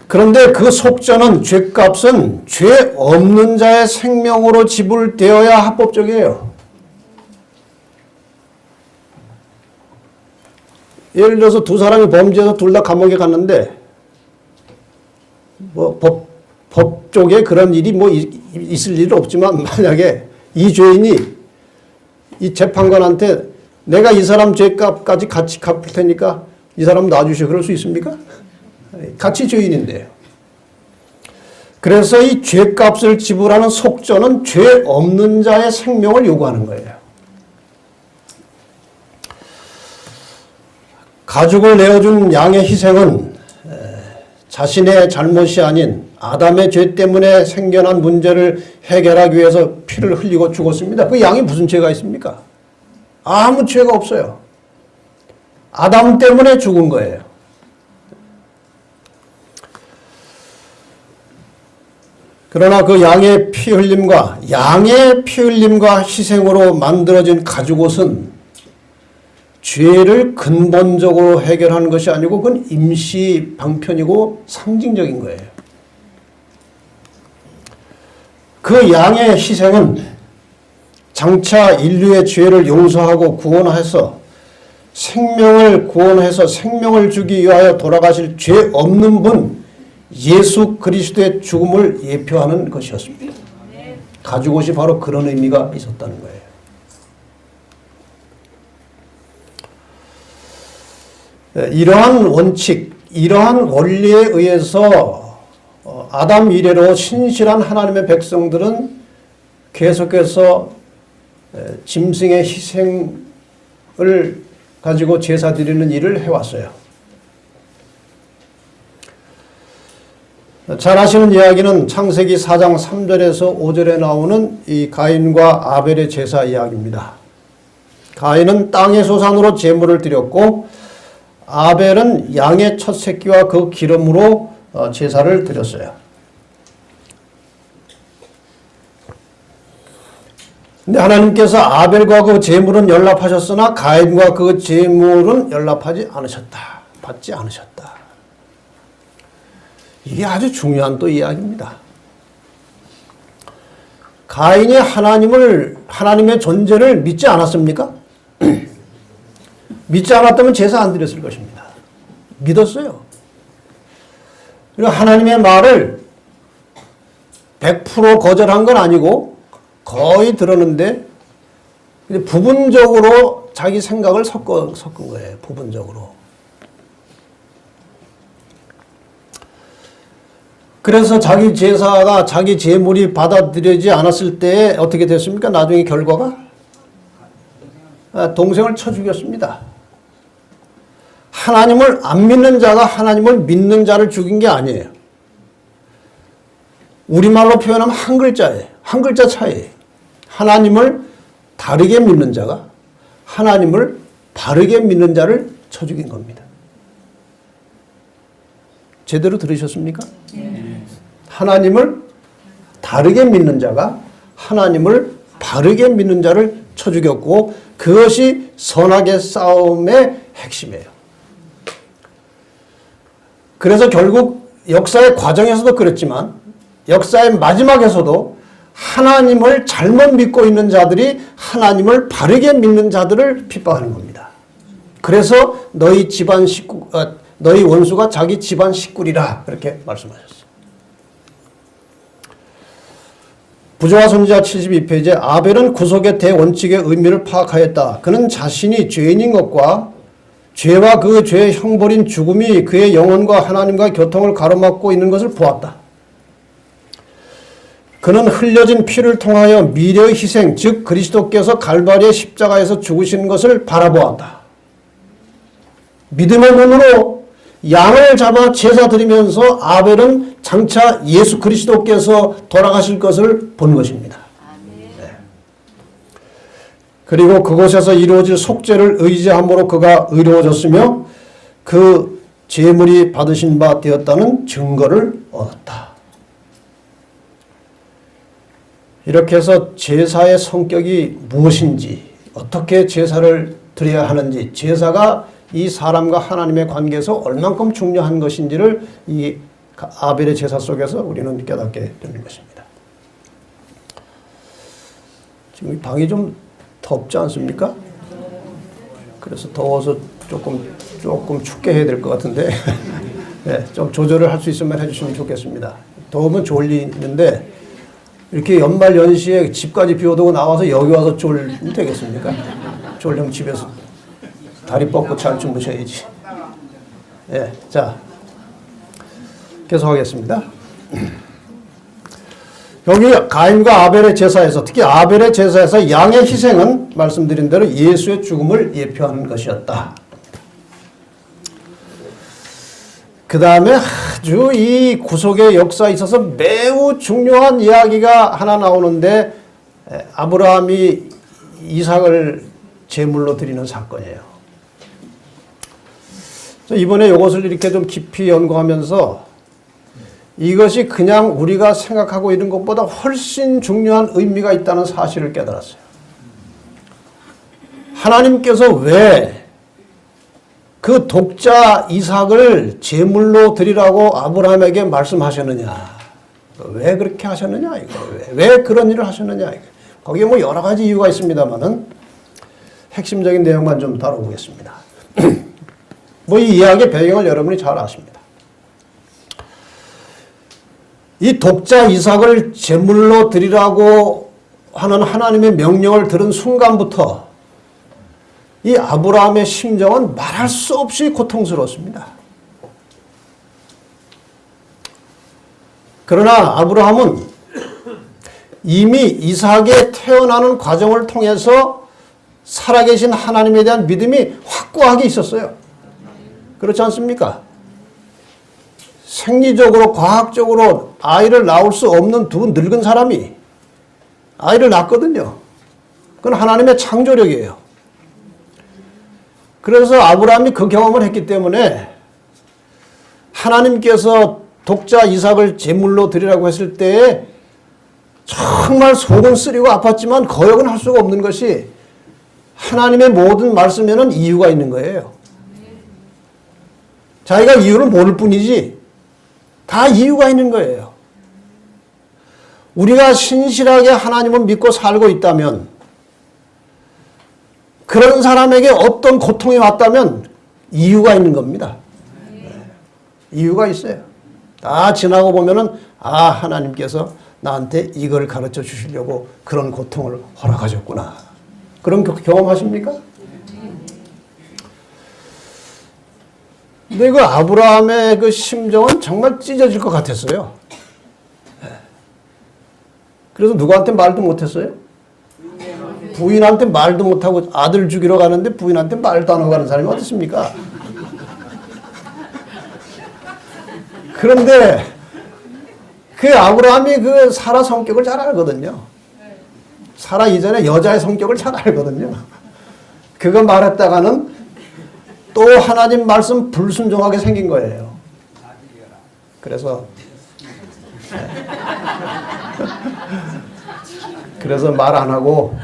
그런데 그 속전은 죄값은 죄 없는 자의 생명으로 지불되어야 합법적이에요. 예를 들어서 두 사람이 범죄해서 둘 다 감옥에 갔는데 뭐 법 쪽에 그런 일이 뭐 있을 일은 없지만 만약에 이 죄인이 이 재판관한테 내가 이 사람 죄값까지 같이 갚을 테니까 이 사람 놔주시오 그럴 수 있습니까? 같이 죄인인데요. 그래서 이 죄값을 지불하는 속전은 죄 없는 자의 생명을 요구하는 거예요. 가죽을 내어준 양의 희생은 자신의 잘못이 아닌 아담의 죄 때문에 생겨난 문제를 해결하기 위해서 피를 흘리고 죽었습니다. 그 양이 무슨 죄가 있습니까? 아무 죄가 없어요. 아담 때문에 죽은 거예요. 그러나 그 양의 피 흘림과 희생으로 만들어진 가죽옷은 죄를 근본적으로 해결하는 것이 아니고 그건 임시 방편이고 상징적인 거예요. 그 양의 희생은 장차 인류의 죄를 용서하고 구원해서 생명을 주기 위하여 돌아가실 죄 없는 분 예수 그리스도의 죽음을 예표하는 것이었습니다. 가죽옷이 바로 그런 의미가 있었다는 거예요. 이러한 원칙, 이러한 원리에 의해서 아담 이래로 신실한 하나님의 백성들은 계속해서 짐승의 희생을 가지고 제사 드리는 일을 해왔어요. 잘 아시는 이야기는 창세기 4장 3절에서 5절에 나오는 이 가인과 아벨의 제사 이야기입니다. 가인은 땅의 소산으로 제물을 드렸고 아벨은 양의 첫 새끼와 그 기름으로 제사를 드렸어요. 근데 하나님께서 아벨과 그 제물은 연락하셨으나 가인과 그 제물은 연락하지 않으셨다. 받지 않으셨다. 이게 아주 중요한 또 이야기입니다. 가인이 하나님의 존재를 믿지 않았습니까? 믿지 않았다면 제사 안 드렸을 것입니다. 믿었어요. 그리고 하나님의 말을 100% 거절한 건 아니고 거의 들었는데 부분적으로 자기 생각을 섞은 거예요. 부분적으로. 그래서 자기 제사가 자기 제물이 받아들여지지 않았을 때 어떻게 됐습니까? 나중에 결과가 동생을 쳐 죽였습니다. 하나님을 안 믿는 자가 하나님을 믿는 자를 죽인 게 아니에요. 우리말로 표현하면 한 글자예요. 한 글자 차이예요. 하나님을 다르게 믿는 자가 하나님을 바르게 믿는 자를 쳐 죽인 겁니다. 제대로 들으셨습니까? 하나님을 다르게 믿는 자가 하나님을 바르게 믿는 자를 쳐 죽였고 그것이 선악의 싸움의 핵심이에요. 그래서 결국 역사의 과정에서도 그랬지만 역사의 마지막에서도 하나님을 잘못 믿고 있는 자들이 하나님을 바르게 믿는 자들을 핍박하는 겁니다. 그래서 너희 원수가 자기 집안 식구리라 그렇게 말씀하셨어요. 부조화 선지자 72페이지에 아벨은 구속의 대원칙의 의미를 파악하였다. 그는 자신이 죄인인 것과 죄와 그 죄의 형벌인 죽음이 그의 영혼과 하나님과 교통을 가로막고 있는 것을 보았다. 그는 흘려진 피를 통하여 미래의 희생, 즉 그리스도께서 갈바리의 십자가에서 죽으시는 것을 바라보았다. 믿음의 눈으로 양을 잡아 제사 드리면서 아벨은 장차 예수 그리스도께서 돌아가실 것을 본 것입니다. 네. 그리고 그곳에서 이루어질 속죄를 의지함으로 그가 의로워졌으며 그 제물이 받으신 바 되었다는 증거를 얻었다. 이렇게 해서 제사의 성격이 무엇인지, 어떻게 제사를 드려야 하는지, 제사가 이 사람과 하나님의 관계에서 얼만큼 중요한 것인지를 이 아벨의 제사 속에서 우리는 깨닫게 되는 것입니다. 지금 방이 좀 덥지 않습니까? 그래서 더워서 조금 춥게 해야 될 것 같은데 네, 좀 조절을 할 수 있으면 해주시면 좋겠습니다. 더우면 졸리는데 이렇게 연말 연시에 집까지 비워두고 나와서 여기 와서 졸면 되겠습니까? 졸려면 집에서 다리 뻗고 잘 주무셔야지. 예, 자, 계속하겠습니다. 여기 가인과 아벨의 제사에서, 특히 아벨의 제사에서 양의 희생은 말씀드린 대로 예수의 죽음을 예표하는 것이었다. 그 다음에 아주 이 구속의 역사에 있어서 매우 중요한 이야기가 하나 나오는데, 아브라함이 이삭을 제물로 드리는 사건이에요. 이번에 이것을 이렇게 좀 깊이 연구하면서 이것이 그냥 우리가 생각하고 있는 것보다 훨씬 중요한 의미가 있다는 사실을 깨달았어요. 하나님께서 왜 그 독자 이삭을 제물로 드리라고 아브라함에게 말씀하셨느냐? 왜 그렇게 하셨느냐? 왜 그런 일을 하셨느냐? 거기에 뭐 여러 가지 이유가 있습니다만은 핵심적인 내용만 좀 다뤄보겠습니다. 뭐 이 이야기의 배경을 여러분이 잘 아십니다. 이 독자 이삭을 제물로 드리라고 하는 하나님의 명령을 들은 순간부터 이 아브라함의 심정은 말할 수 없이 고통스러웠습니다. 그러나 아브라함은 이미 이삭의 태어나는 과정을 통해서 살아계신 하나님에 대한 믿음이 확고하게 있었어요. 그렇지 않습니까? 생리적으로, 과학적으로 아이를 낳을 수 없는 두 늙은 사람이 아이를 낳거든요. 그건 하나님의 창조력이에요. 그래서 아브라함이 그 경험을 했기 때문에 하나님께서 독자 이삭을 제물로 드리라고 했을 때에 정말 속은 쓰리고 아팠지만 거역은 할 수가 없는 것이 하나님의 모든 말씀에는 이유가 있는 거예요. 자기가 이유를 모를 뿐이지 다 이유가 있는 거예요. 우리가 신실하게 하나님을 믿고 살고 있다면, 그런 사람에게 어떤 고통이 왔다면 이유가 있는 겁니다. 이유가 있어요. 다 지나고 보면은 하나님께서 나한테 이걸 가르쳐 주시려고 그런 고통을 허락하셨구나. 그런 경험하십니까? 근데 그 아브라함의 그 심정은 정말 찢어질 것 같았어요. 그래서 누구한테 말도 못했어요? 부인한테 말도 못하고 아들 죽이러 가는데 부인한테 말도 안 하고 가는 사람이 어디 있습니까? 그런데 그 아브라함이 그 사라 성격을 잘 알거든요. 사라 이전에 여자의 성격을 잘 알거든요. 그거 말했다가는 또 하나님 말씀 불순종하게 생긴 거예요. 그래서 말 안 하고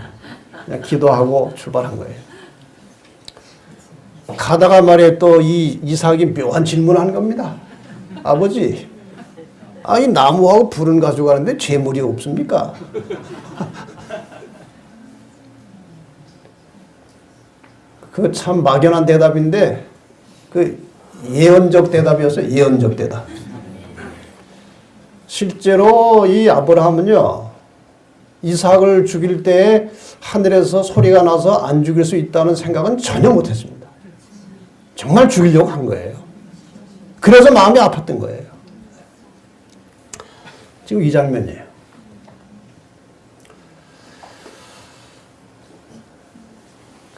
그냥 기도하고 출발한 거예요. 가다가 말이에요. 또 이 이삭이 묘한 질문을 한 겁니다. 아버지, 이 나무하고 불은 가지고 가는데 재물이 없습니까? 그 참 막연한 대답인데 그 예언적 대답이었어요. 예언적 대답. 실제로 이 아브라함은요, 이삭을 죽일 때에 하늘에서 소리가 나서 안 죽일 수 있다는 생각은 전혀 못했습니다. 정말 죽이려고 한 거예요. 그래서 마음이 아팠던 거예요. 지금 이 장면이에요.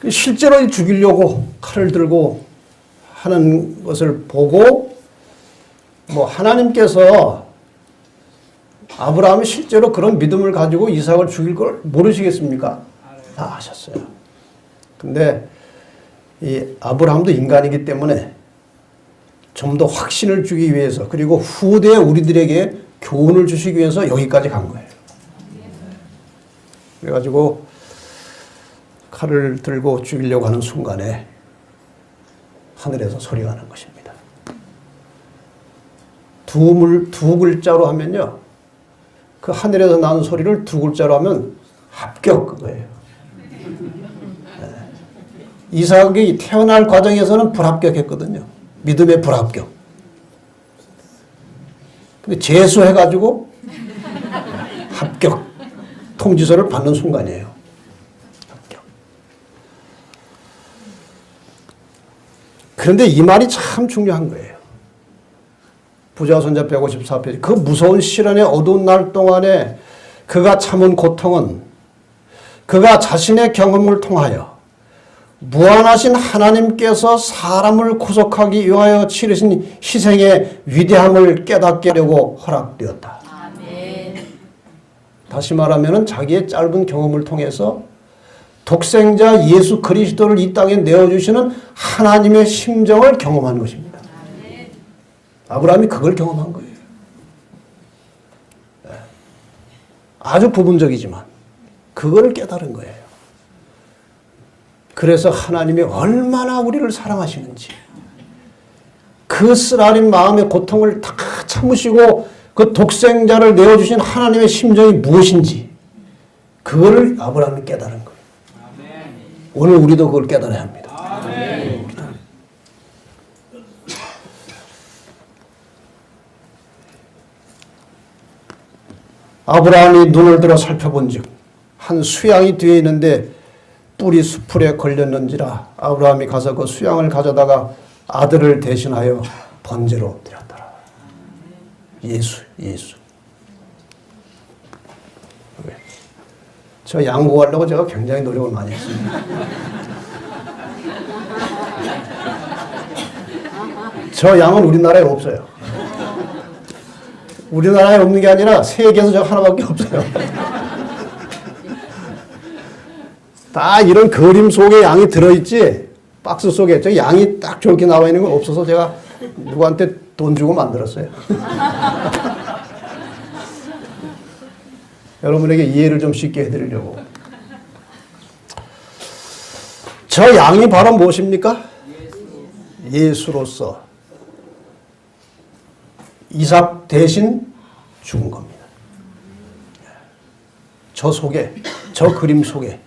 실제로 죽이려고 칼을 들고 하는 것을 보고 하나님께서 아브라함이 실제로 그런 믿음을 가지고 이삭을 죽일 걸 모르시겠습니까? 다 아셨어요. 근데 이 아브라함도 인간이기 때문에 좀 더 확신을 주기 위해서 그리고 후대 우리들에게 교훈을 주시기 위해서 여기까지 간 거예요. 그래가지고 칼을 들고 죽이려고 하는 순간에 하늘에서 소리가 나는 것입니다. 두 글자로 하면요. 그 하늘에서 나는 소리를 두 글자로 하면 합격 그거예요. 이삭이 태어날 과정에서는 불합격했거든요. 믿음의 불합격. 근데 재수해가지고 합격 통지서를 받는 순간이에요. 합격. 그런데 이 말이 참 중요한 거예요. 부자손자 154페이지. 그 무서운 시련의 어두운 날 동안에 그가 참은 고통은 그가 자신의 경험을 통하여 무한하신 하나님께서 사람을 구속하기 위하여 치르신 희생의 위대함을 깨닫게 하려고 허락되었다. 아멘. 다시 말하면 자기의 짧은 경험을 통해서 독생자 예수 그리스도를 이 땅에 내어주시는 하나님의 심정을 경험한 것입니다. 아멘. 아브라함이 그걸 경험한 거예요. 아주 부분적이지만 그거를 깨달은 거예요. 그래서 하나님이 얼마나 우리를 사랑하시는지 그 쓰라린 마음의 고통을 다 참으시고 그 독생자를 내어주신 하나님의 심정이 무엇인지 그거를 아브라함이 깨달은 거예요. 아멘. 오늘 우리도 그걸 깨달아야 합니다. 아멘. 아브라함이 눈을 들어 살펴본 즉 한 수양이 뒤에 있는데 뿔이 수풀에 걸렸는지라 아브라함이 가서 그 수양을 가져다가 아들을 대신하여 번제로 드렸더라. 예수. 저 양보하려고 제가 굉장히 노력을 많이 했습니다. 저 양은 우리나라에 없어요. 우리나라에 없는 게 아니라 세계에서 저 하나밖에 없어요. 다 이런 그림 속에 양이 들어있지 박스 속에 저 양이 딱 저렇게 나와 있는 건 없어서 제가 누구한테 돈 주고 만들었어요. 여러분에게 이해를 좀 쉽게 해드리려고. 저 양이 바로 무엇입니까? 예수로서 이삭 대신 죽은 겁니다. 저 속에, 저 그림 속에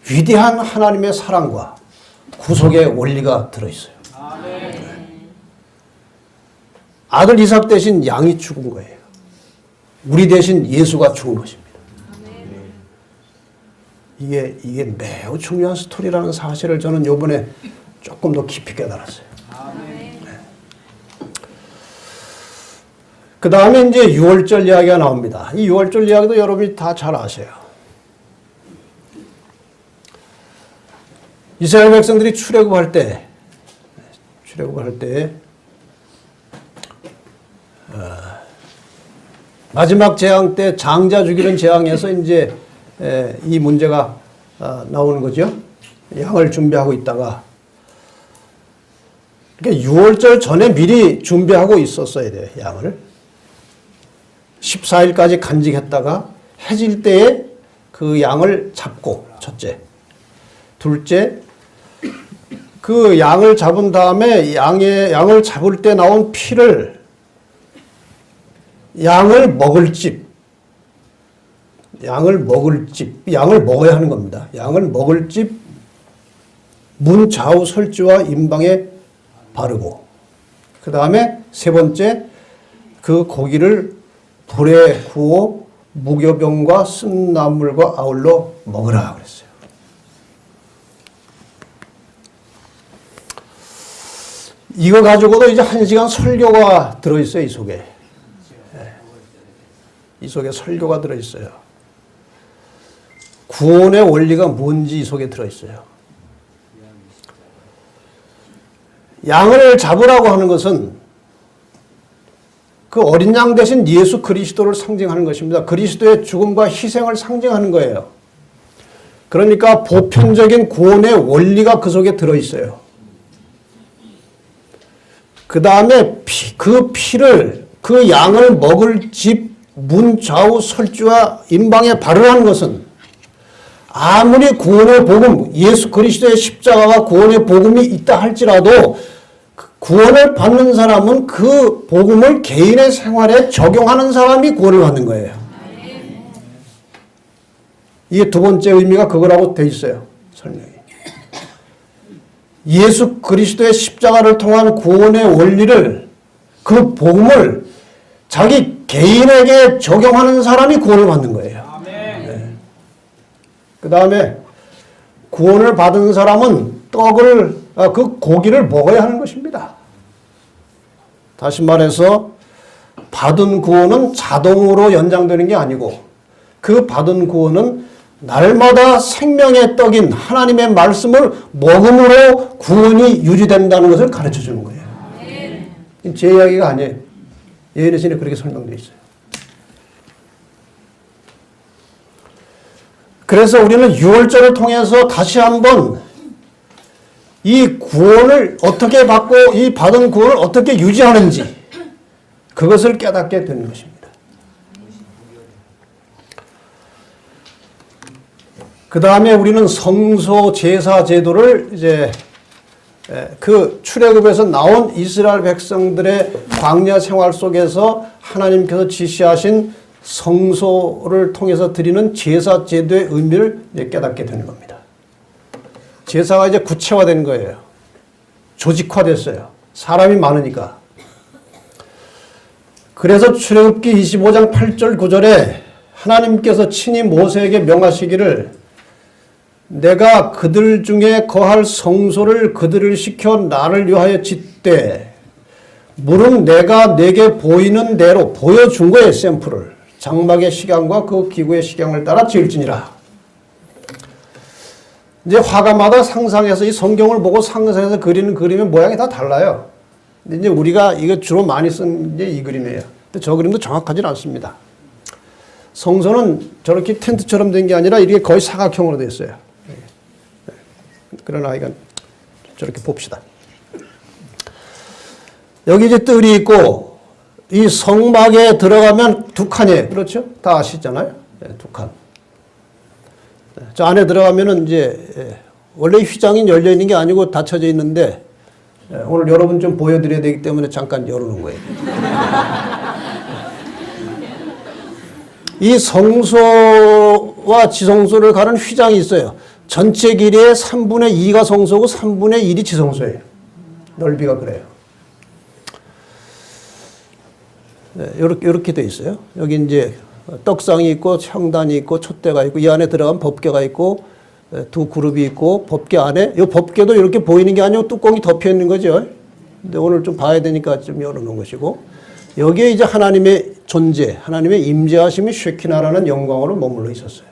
위대한 하나님의 사랑과 구속의 원리가 들어있어요. 아들 이삭 대신 양이 죽은 거예요. 우리 대신 예수가 죽은 것입니다. 이게 매우 중요한 스토리라는 사실을 저는 이번에 조금 더 깊이 깨달았어요. 그 다음에 이제 6월절 이야기가 나옵니다. 이 6월절 이야기도 여러분이 다 잘 아세요. 이스라엘 백성들이 출애굽할 때 마지막 재앙 때 장자 죽이는 재앙에서 이제 이 문제가 나오는 거죠. 양을 준비하고 있다가 그러니까 6월절 전에 미리 준비하고 있었어야 돼요. 양을 14일까지 간직했다가 해질 때에 그 양을 잡고 첫째, 둘째 그 양을 잡은 다음에 양을 잡을 때 나온 피를 양을 먹어야 하는 겁니다. 양을 먹을 집 문 좌우 설주와 임방에 바르고 그 다음에 세 번째 그 고기를 불에 구워 무교병과 쓴 나물과 아울러 먹으라 그랬어요. 이거 가지고도 이제 1시간 설교가 들어있어요, 이 속에. 이 속에 설교가 들어있어요. 구원의 원리가 뭔지 이 속에 들어있어요. 양을 잡으라고 하는 것은 그 어린 양 대신 예수 그리스도를 상징하는 것입니다. 그리스도의 죽음과 희생을 상징하는 거예요. 그러니까 보편적인 구원의 원리가 그 속에 들어있어요. 그 다음에 그 피를, 그 양을 먹을 집 문 좌우 설주와 임방에 바르라는 것은 아무리 구원의 복음, 예수 그리스도의 십자가와 구원의 복음이 있다 할지라도 구원을 받는 사람은 그 복음을 개인의 생활에 적용하는 사람이 구원을 받는 거예요. 이게 두 번째 의미가 그거라고 돼 있어요. 설명이. 예수 그리스도의 십자가를 통한 구원의 원리를, 그 복음을 자기 개인에게 적용하는 사람이 구원을 받는 거예요. 네. 그 다음에 구원을 받은 사람은 그 고기를 먹어야 하는 것입니다. 다시 말해서 받은 구원은 자동으로 연장되는 게 아니고 그 받은 구원은 날마다 생명의 떡인 하나님의 말씀을 먹음으로 구원이 유지된다는 것을 가르쳐 주는 거예요. 제 이야기가 아니에요. 예언의 신에 그렇게 설명되어 있어요. 그래서 우리는 유월절을 통해서 다시 한번 이 구원을 어떻게 받고 이 받은 구원을 어떻게 유지하는지 그것을 깨닫게 되는 것입니다. 그 다음에 우리는 성소 제사 제도를 이제 그 출애굽에서 나온 이스라엘 백성들의 광야 생활 속에서 하나님께서 지시하신 성소를 통해서 드리는 제사 제도의 의미를 이제 깨닫게 되는 겁니다. 제사가 이제 구체화된 거예요. 조직화됐어요. 사람이 많으니까. 그래서 출애굽기 25장 8절 9절에 하나님께서 친히 모세에게 명하시기를 내가 그들 중에 거할 성소를 그들을 시켜 나를 위하여 짓되 물은 내가 내게 보이는 대로 보여준 거예요. 샘플을. 장막의 식양과 그 기구의 식양을 따라 지을지니라. 이제 화가마다 상상해서 이 성경을 보고 상상해서 그리는 그림의 모양이 다 달라요. 근데 이제 우리가 이거 주로 많이 쓴 게 이 그림이에요. 근데 저 그림도 정확하진 않습니다. 성소는 저렇게 텐트처럼 된 게 아니라 이게 거의 사각형으로 되어 있어요. 그러나 이건 저렇게 봅시다. 여기 이제 뜰이 있고 이 성막에 들어가면 두 칸이에요. 그렇죠? 다 아시잖아요. 네, 두 칸. 저 안에 들어가면은 이제 원래 휘장이 열려 있는 게 아니고 닫혀져 있는데 오늘 여러분 좀 보여드려야 되기 때문에 잠깐 열어놓은 거예요. 이 성소와 지성소를 가는 휘장이 있어요. 전체 길이의 3분의 2가 성소고 3분의 1이 지성소예요. 넓이가 그래요. 네, 이렇게 돼 있어요. 여기 이제 떡상이 있고 청단이 있고 촛대가 있고 이 안에 들어가면 법궤가 있고 두 그룹이 있고 법궤 안에 이 법궤도 이렇게 보이는 게 아니고 뚜껑이 덮여 있는 거죠. 근데 오늘 좀 봐야 되니까 좀 열어놓은 것이고 여기에 이제 하나님의 존재, 하나님의 임재하심이 쉐키나라는 영광으로 머물러 있었어요.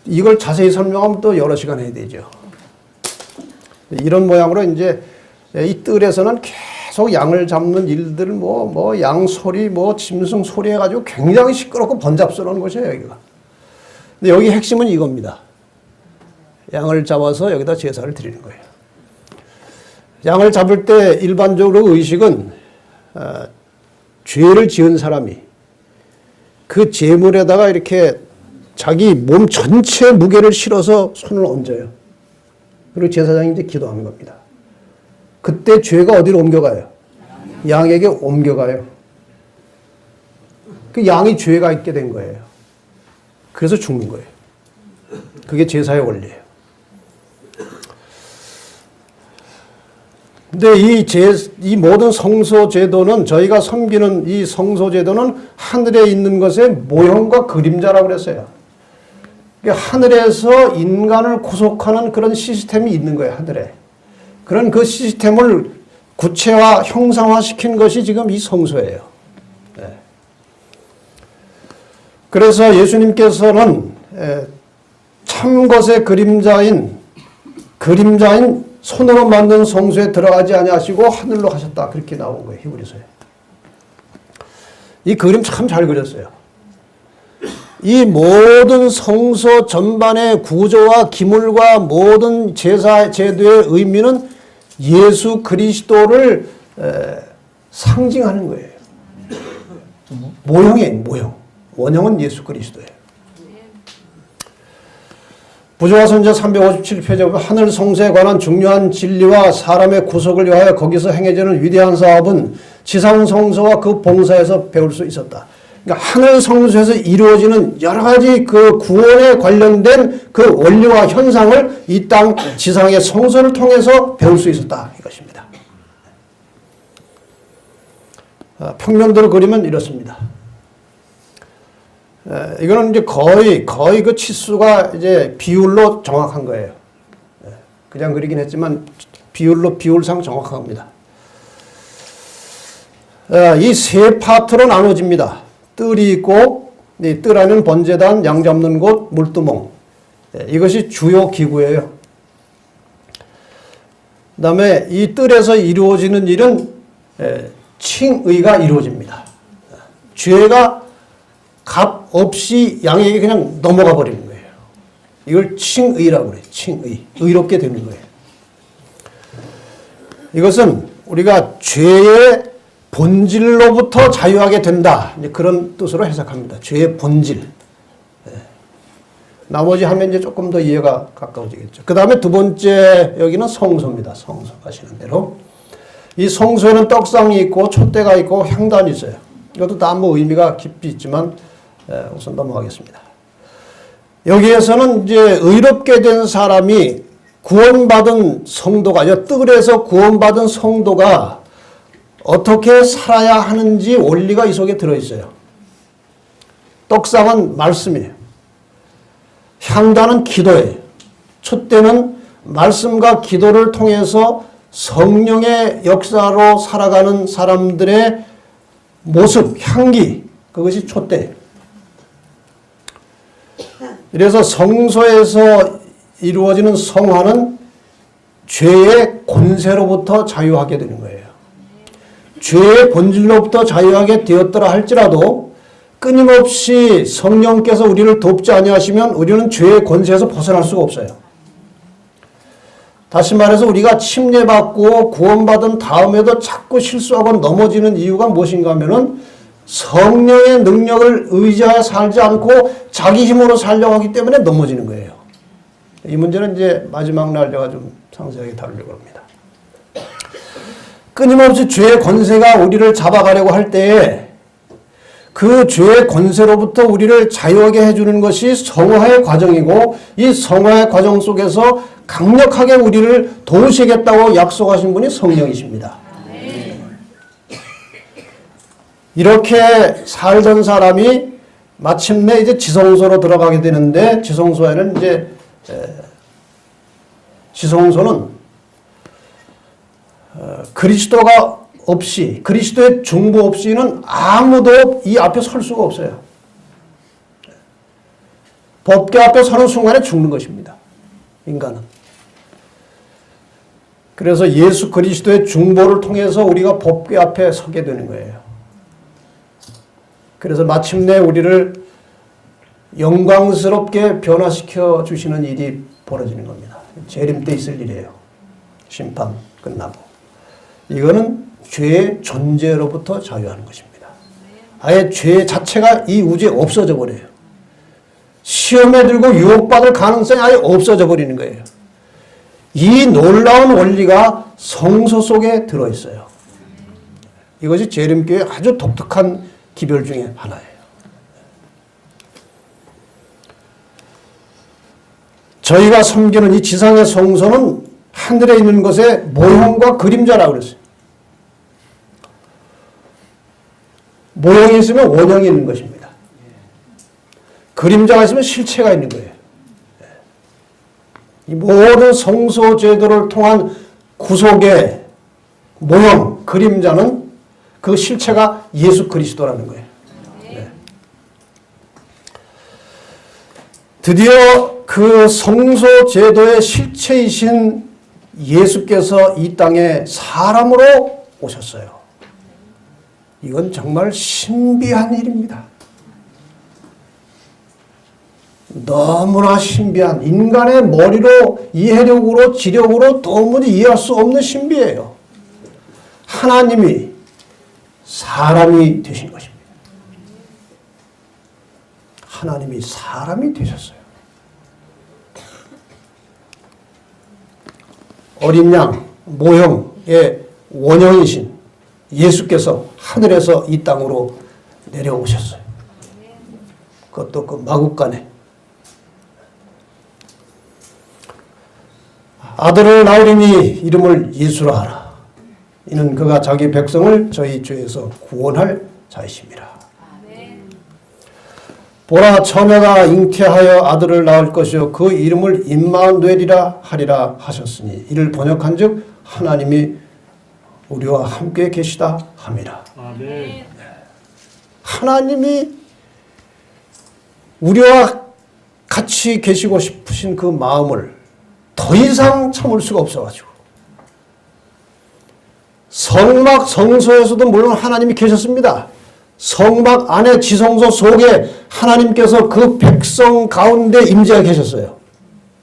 이걸 자세히 설명하면 또 여러 시간 해야 되죠. 이런 모양으로 이제 이 뜰에서는 계속 양을 잡는 일들, 양 소리, 짐승 소리 해가지고 굉장히 시끄럽고 번잡스러운 곳이에요, 여기가. 근데 여기 핵심은 이겁니다. 양을 잡아서 여기다 제사를 드리는 거예요. 양을 잡을 때 일반적으로 의식은 죄를 지은 사람이 그 제물에다가 이렇게 자기 몸 전체 무게를 실어서 손을 얹어요. 그리고 제사장이 이제 기도하는 겁니다. 그때 죄가 어디로 옮겨가요? 양에게 옮겨가요. 그 양이 죄가 있게 된 거예요. 그래서 죽는 거예요. 그게 제사의 원리예요. 근데 이 모든 성소 제도는 저희가 섬기는 이 성소 제도는 하늘에 있는 것의 모형과 그림자라고 그랬어요. 그러니까 하늘에서 인간을 구속하는 그런 시스템이 있는 거예요, 하늘에. 그런 그 시스템을 구체화, 형상화시킨 것이 지금 이 성소예요. 네. 그래서 예수님께서는 참 것의 그림자인 손으로 만든 성소에 들어가지 아니하시고 하늘로 가셨다. 그렇게 나온 거예요. 히브리서에. 이 그림 참 잘 그렸어요. 이 모든 성소 전반의 구조와 기물과 모든 제도의 의미는 예수 그리스도를 상징하는 거예요. 모형이에요. 모형. 원형은 예수 그리스도예요. 부조화 선지자 357페이지에 보면 하늘 성소에 관한 중요한 진리와 사람의 구속을 위하여 거기서 행해지는 위대한 사업은 지상 성소와 그 봉사에서 배울 수 있었다. 그러니까 하늘 성소에서 이루어지는 여러 가지 그 구원에 관련된 그 원리와 현상을 이 땅 지상의 성소를 통해서 배울 수 있었다. 이것입니다. 평면도로 그리면 이렇습니다. 이거는 이제 거의 그 치수가 이제 비율로 정확한 거예요. 그냥 그리긴 했지만 비율상 정확합니다. 이 세 파트로 나눠집니다. 뜰이 있고, 이 뜰 안에는 번제단, 양 잡는 곳, 물두멍. 이것이 주요 기구예요. 그 다음에 이 뜰에서 이루어지는 일은 칭의가 이루어집니다. 죄가 값 없이 양에게 그냥 넘어가 버리는 거예요. 이걸 칭의라고 그래요. 칭의. 의롭게 되는 거예요. 이것은 우리가 죄의 본질로부터 자유하게 된다. 이제 그런 뜻으로 해석합니다. 죄의 본질. 나머지 하면 이제 조금 더 이해가 가까워지겠죠. 그 다음에 두 번째 여기는 성소입니다. 성소 아시는 대로. 이 성소에는 떡상이 있고 촛대가 있고 향단이 있어요. 이것도 다 뭐 의미가 깊이 있지만 우선 넘어가겠습니다. 여기에서는 이제 의롭게 된 사람이 구원받은 성도가, 뜰에서 구원받은 성도가 어떻게 살아야 하는지 원리가 이 속에 들어있어요. 떡상은 말씀이에요. 향단은 기도예요. 촛대는 말씀과 기도를 통해서 성령의 역사로 살아가는 사람들의 모습, 향기, 그것이 촛대예요. 이래서 성소에서 이루어지는 성화는 죄의 권세로부터 자유하게 되는 거예요. 죄의 본질로부터 자유하게 되었더라 할지라도 끊임없이 성령께서 우리를 돕지 아니하시면 우리는 죄의 권세에서 벗어날 수가 없어요. 다시 말해서 우리가 침례받고 구원받은 다음에도 자꾸 실수하고 넘어지는 이유가 무엇인가 하면은 성령의 능력을 의지하여 살지 않고 자기 힘으로 살려고 하기 때문에 넘어지는 거예요. 이 문제는 이제 마지막 날 제가 좀 상세하게 다루려고 합니다. 끊임없이 죄의 권세가 우리를 잡아가려고 할 때에 그 죄의 권세로부터 우리를 자유하게 해주는 것이 성화의 과정이고 이 성화의 과정 속에서 강력하게 우리를 도우시겠다고 약속하신 분이 성령이십니다. 이렇게 살던 사람이 마침내 이제 지성소로 들어가게 되는데 지성소에는 이제 지성소는 그리스도가 없이 그리스도의 중보 없이는 아무도 이 앞에 설 수가 없어요. 법궤 앞에 서는 순간에 죽는 것입니다. 인간은. 그래서 예수 그리스도의 중보를 통해서 우리가 법궤 앞에 서게 되는 거예요. 그래서 마침내 우리를 영광스럽게 변화시켜 주시는 일이 벌어지는 겁니다. 재림 때 있을 일이에요. 심판 끝나고. 이거는 죄의 존재로부터 자유하는 것입니다. 아예 죄 자체가 이 우주에 없어져 버려요. 시험에 들고 유혹받을 가능성이 아예 없어져 버리는 거예요. 이 놀라운 원리가 성소 속에 들어있어요. 이것이 재림교회의 아주 독특한 기별 중에 하나예요. 저희가 섬기는 이 지상의 성소는 하늘에 있는 것의 모형과 그림자라고 그랬어요. 모형이 있으면 원형이 있는 것입니다. 그림자가 있으면 실체가 있는 거예요. 이 모든 성소 제도를 통한 구속의 모형, 그림자는 그 실체가 예수 그리스도라는 거예요. 네. 드디어 그 성소 제도의 실체이신 예수께서 이 땅에 사람으로 오셨어요. 이건 정말 신비한 일입니다. 너무나 신비한, 인간의 머리로, 이해력으로, 지력으로 도무지 이해할 수 없는 신비예요. 하나님이 사람이 되신 것입니다. 하나님이 사람이 되셨어요. 어린 양 모형의 원형이신 예수께서 하늘에서 이 땅으로 내려오셨어요. 그것도 그 마국간에. 아들을 낳으리니 이름을 예수라 하라. 이는 그가 자기 백성을 저희 죄에서 구원할 자이십니다. 보라, 처녀가 잉태하여 아들을 낳을 것이요 그 이름을 임마누엘이라 하리라 하셨으니 이를 번역한즉 하나님이 우리와 함께 계시다 함이라. 아멘. 하나님이 우리와 같이 계시고 싶으신 그 마음을 더 이상 참을 수가 없어가지고 성막 성소에서도 물론 하나님이 계셨습니다. 성막 안에 지성소 속에 하나님께서 그 백성 가운데 임재해 계셨어요.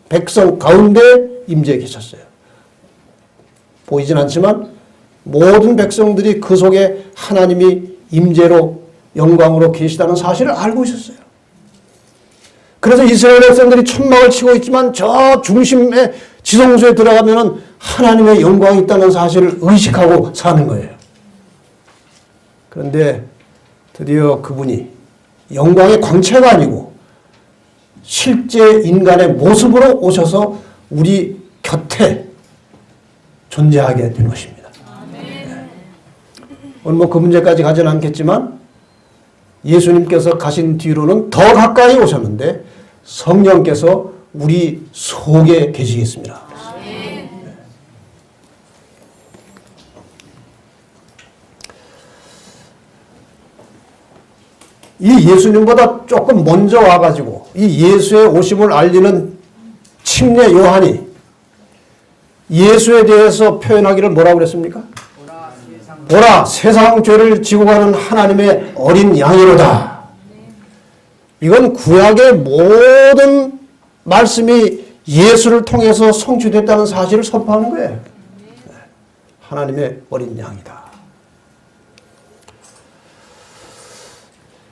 백성 가운데 임재해 계셨어요. 보이진 않지만 모든 백성들이 그 속에 하나님이 임재로 영광으로 계시다는 사실을 알고 있었어요. 그래서 이스라엘 백성들이 천막을 치고 있지만 저 중심에 지성소에 들어가면 하나님의 영광이 있다는 사실을 의식하고 사는 거예요. 그런데 드디어 그분이 영광의 광채가 아니고 실제 인간의 모습으로 오셔서 우리 곁에 존재하게 된 것입니다. 네. 오늘 그 문제까지 가지는 않겠지만 예수님께서 가신 뒤로는 더 가까이 오셨는데 성령께서 우리 속에 계시겠습니다. 네. 이 예수님보다 조금 먼저 와가지고 이 예수의 오심을 알리는 침례 요한이 예수에 대해서 표현하기를 뭐라고 그랬습니까? 보라, 세상 죄를 지고 가는 하나님의 어린 양이로다. 이건 구약의 모든 말씀이 예수를 통해서 성취됐다는 사실을 선포하는 거예요. 하나님의 어린 양이다.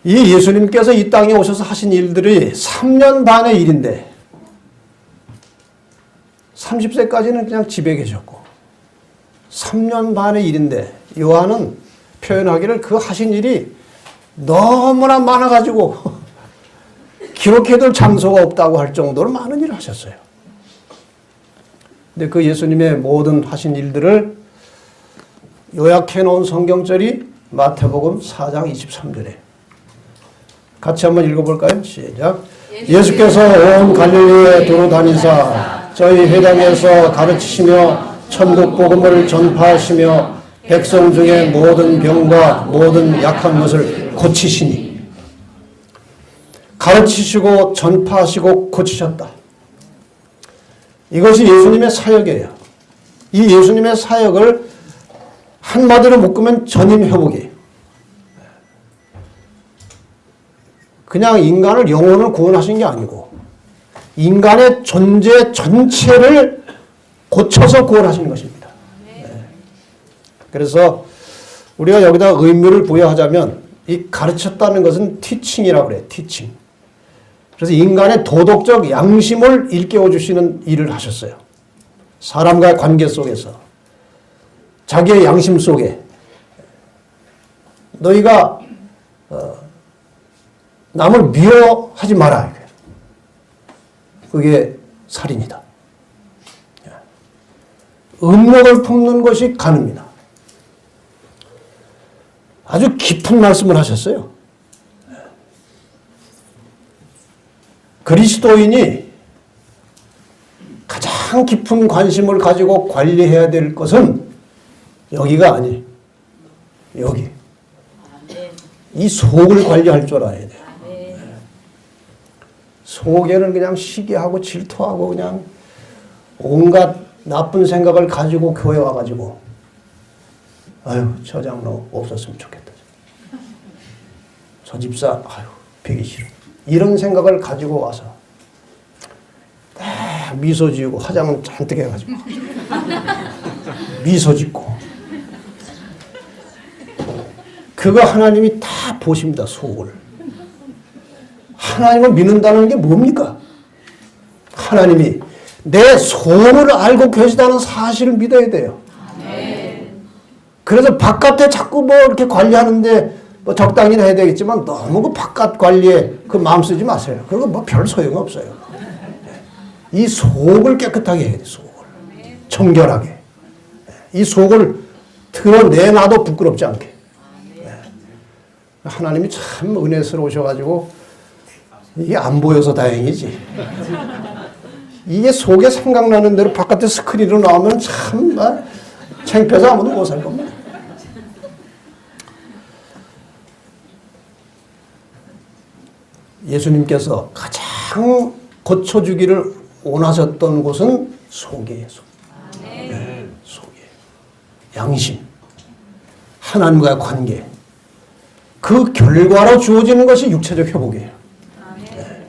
이 예수님께서 이 땅에 오셔서 하신 일들이 3년 반의 일인데 30세까지는 그냥 집에 계셨고 3년 반의 일인데 요한은 표현하기를 그 하신 일이 너무나 많아가지고 기록해둘 장소가 없다고 할 정도로 많은 일을 하셨어요. 근데 그 예수님의 모든 하신 일들을 요약해 놓은 성경절이 마태복음 4장 23절에 같이 한번 읽어볼까요? 시작. 예수께서 온 갈릴리에 두루 다니사 저희 회당에서 가르치시며 천국 복음을 전파하시며 백성 중에 모든 병과 모든 약한 것을 고치시니 가르치시고 전파하시고 고치셨다. 이것이 예수님의 사역이에요. 이 예수님의 사역을 한마디로 묶으면 전임회복이에요. 그냥 인간을 영혼을 구원하신 게 아니고 인간의 존재 전체를 고쳐서 구원하시는 것입니다. 네. 그래서 우리가 여기다 의미를 부여하자면 이 가르쳤다는 것은 티칭이라고 그래요. 티칭. 그래서 인간의 도덕적 양심을 일깨워 주시는 일을 하셨어요. 사람과의 관계 속에서 자기의 양심 속에 너희가 남을 미워하지 마라. 그게 살인이다. 음력을 품는 것이 가늠이다. 아주 깊은 말씀을 하셨어요. 그리스도인이 가장 깊은 관심을 가지고 관리해야 될 것은 여기가 아니에요. 여기. 이 속을 관리할 줄 알아야 돼요. 속에는 그냥 시기하고 질투하고 그냥 온갖 나쁜 생각을 가지고 교회 와가지고 아유 저 장로 없었으면 좋겠다. 저 집사 아유 뵈기 싫어. 이런 생각을 가지고 와서 미소 지으고 화장은 잔뜩 해가지고 미소 짓고 그거 하나님이 다 보십니다. 속을. 하나님을 믿는다는 게 뭡니까? 하나님이 내 속을 알고 계시다는 사실을 믿어야 돼요. 그래서 바깥에 자꾸 뭐 이렇게 관리하는데 뭐 적당히 해야 되겠지만 너무 그 바깥 관리에 그 마음 쓰지 마세요. 그거 뭐 별 소용 없어요. 이 속을 깨끗하게 해야 돼. 속을 청결하게. 이 속을 드러내놔도 부끄럽지 않게. 하나님이 참 은혜스러우셔가지고 이게 안 보여서 다행이지. 이게 속에 생각나는 대로 바깥에 스크린으로 나오면 참 창피해서 아무도 못 살 겁니다. 예수님께서 가장 고쳐주기를 원하셨던 곳은 속이에요. 속. 네, 속이에요. 양심, 하나님과의 관계. 그 결과로 주어지는 것이 육체적 회복이에요. 네.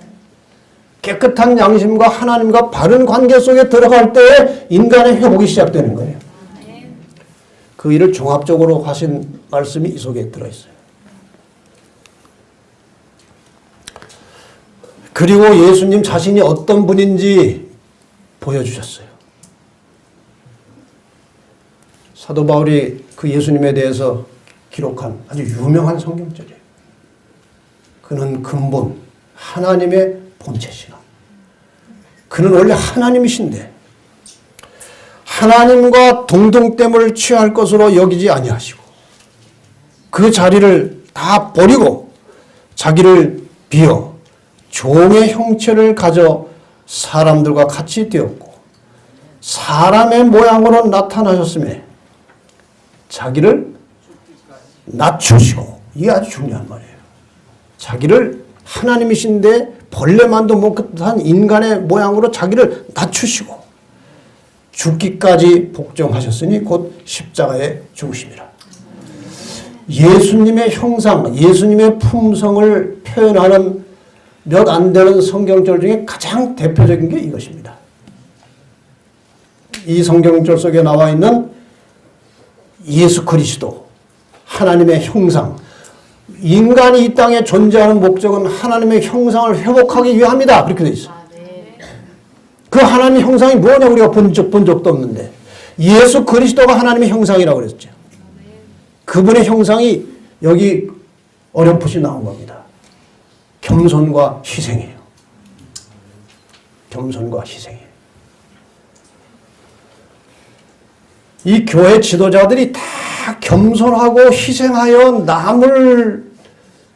깨끗한 양심과 하나님과 바른 관계 속에 들어갈 때 인간의 회복이 시작되는 거예요. 그 일을 종합적으로 하신 말씀이 이 속에 들어있어요. 그리고 예수님 자신이 어떤 분인지 보여주셨어요. 사도 바울이 그 예수님에 대해서 기록한 아주 유명한 성경절이에요. 그는 근본, 하나님의 본체시라. 그는 원래 하나님이신데 하나님과 동등됨을 취할 것으로 여기지 아니하시고 그 자리를 다 버리고 자기를 비어 종의 형체를 가져 사람들과 같이 되었고 사람의 모양으로 나타나셨으며 자기를 낮추시고 이게 아주 중요한 말이에요. 자기를 하나님이신데 벌레만도 못한 인간의 모양으로 자기를 낮추시고 죽기까지 복종하셨으니 곧 십자가에 죽으심이라. 예수님의 형상, 예수님의 품성을 표현하는 몇 안 되는 성경절 중에 가장 대표적인 게 이것입니다. 이 성경절 속에 나와 있는 예수 그리스도, 하나님의 형상. 인간이 이 땅에 존재하는 목적은 하나님의 형상을 회복하기 위함이다. 그렇게 되어 있어요. 그 하나님의 형상이 뭐냐 우리가 본 적도 없는데 예수 그리스도가 하나님의 형상이라고 그랬죠. 그분의 형상이 여기 어렴풋이 나온 겁니다. 겸손과 희생이에요. 겸손과 희생이에요. 이 교회 지도자들이 다 겸손하고 희생하여 남을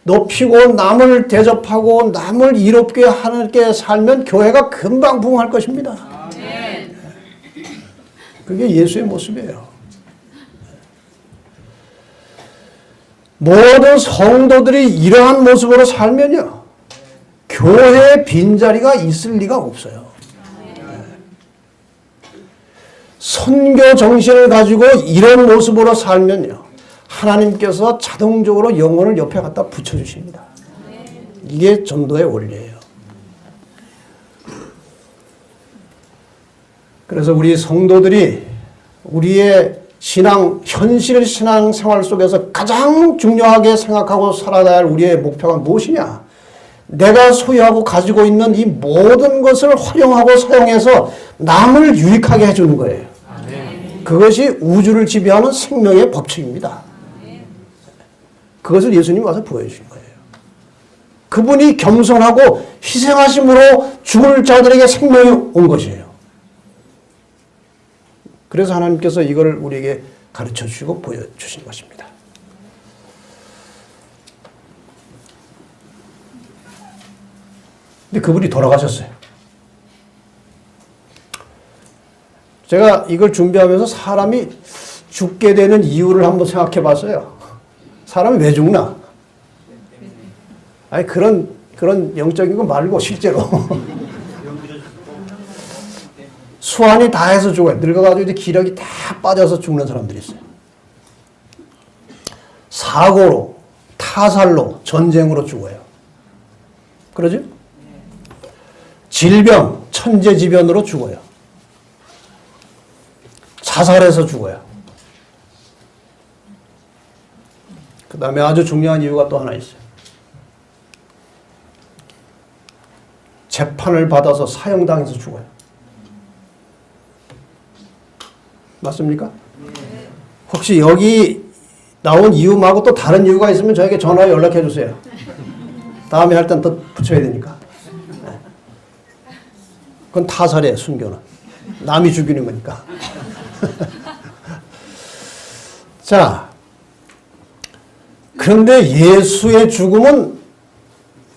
높이고 남을 대접하고 남을 이롭게 하게 살면 교회가 금방 부흥할 것입니다. 그게 예수의 모습이에요. 모든 성도들이 이러한 모습으로 살면요 교회에 빈자리가 있을 리가 없어요. 선교 정신을 가지고 이런 모습으로 살면요 하나님께서 자동적으로 영혼을 옆에 갖다 붙여주십니다. 이게 전도의 원리예요. 그래서 우리 성도들이 우리의 현실 신앙 생활 속에서 가장 중요하게 생각하고 살아가야 할 우리의 목표가 무엇이냐? 내가 소유하고 가지고 있는 이 모든 것을 활용하고 사용해서 남을 유익하게 해주는 거예요. 그것이 우주를 지배하는 생명의 법칙입니다. 그것을 예수님이 와서 보여주신 거예요. 그분이 겸손하고 희생하심으로 죽을 자들에게 생명이 온 것이에요. 그래서 하나님께서 이걸 우리에게 가르쳐 주시고 보여주신 것입니다. 근데 그분이 돌아가셨어요. 제가 이걸 준비하면서 사람이 죽게 되는 이유를 한번 생각해 봤어요. 사람이 왜 죽나? 아니, 그런 영적인 거 말고 실제로. 수완이 다 해서 죽어요. 늙어가지고 이제 기력이 다 빠져서 죽는 사람들이 있어요. 사고로, 타살로, 전쟁으로 죽어요. 그러죠? 질병, 천재지변으로 죽어요. 자살해서 죽어요. 그 다음에 아주 중요한 이유가 또 하나 있어요. 재판을 받아서 사형당해서 죽어요. 맞습니까? 혹시 여기 나온 이유 말고 또 다른 이유가 있으면 저에게 전화 연락해 주세요. 다음에 할 땐 또 붙여야 되니까. 그건 타살이에요, 순교는. 남이 죽이는 거니까. 자, 그런데 예수의 죽음은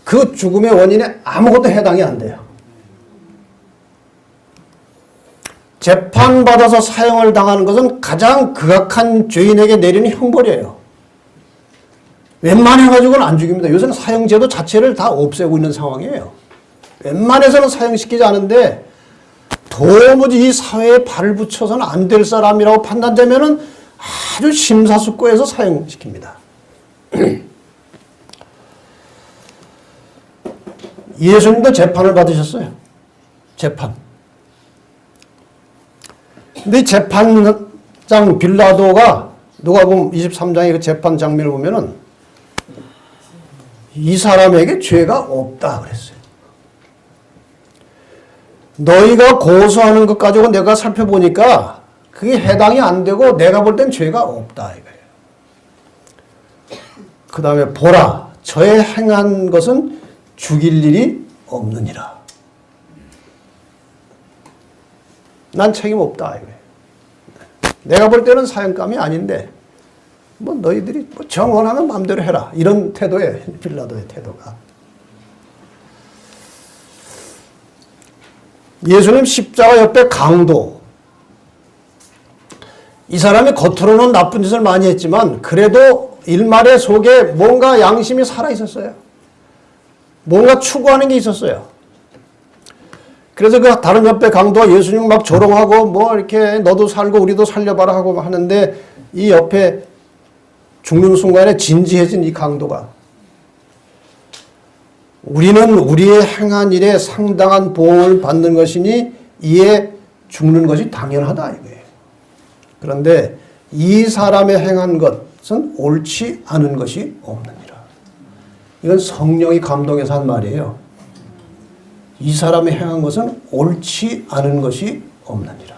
그 죽음의 원인에 아무것도 해당이 안 돼요. 재판받아서 사형을 당하는 것은 가장 극악한 죄인에게 내리는 형벌이에요. 웬만해가지고는 안 죽입니다. 요새는 사형제도 자체를 다 없애고 있는 상황이에요. 웬만해서는 사형시키지 않은데 도무지 이 사회에 발을 붙여서는 안 될 사람이라고 판단되면은 아주 심사숙고해서 사형시킵니다. 예수님도 재판을 받으셨어요. 재판. 근데 재판장 빌라도가 누가복음 23장의 그 재판 장면을 보면은 이 사람에게 죄가 없다 그랬어요. 너희가 고소하는 것 가지고 내가 살펴보니까 그게 해당이 안 되고 내가 볼 땐 죄가 없다 이거예요. 그 다음에 보라 저의 행한 것은 죽일 일이 없느니라. 난 책임 없다 이거예요. 내가 볼 때는 사형감이 아닌데 뭐 너희들이 뭐 정원하면 마음대로 해라 이런 태도예요. 빌라도의 태도가. 예수님 십자가 옆에 강도. 이 사람이 겉으로는 나쁜 짓을 많이 했지만 그래도 일말의 속에 뭔가 양심이 살아 있었어요. 뭔가 추구하는 게 있었어요. 그래서 그 다른 옆에 강도가 예수님 막 조롱하고 뭐 이렇게 너도 살고 우리도 살려봐라 하고 하는데 이 옆에 죽는 순간에 진지해진 이 강도가 우리는 우리의 행한 일에 상당한 보응을 받는 것이니 이에 죽는 것이 당연하다 이거예요. 그런데 이 사람의 행한 것은 옳지 않은 것이 없느니라. 이건 성령이 감동해서 한 말이에요. 이 사람이 행한 것은 옳지 않은 것이 없느니라.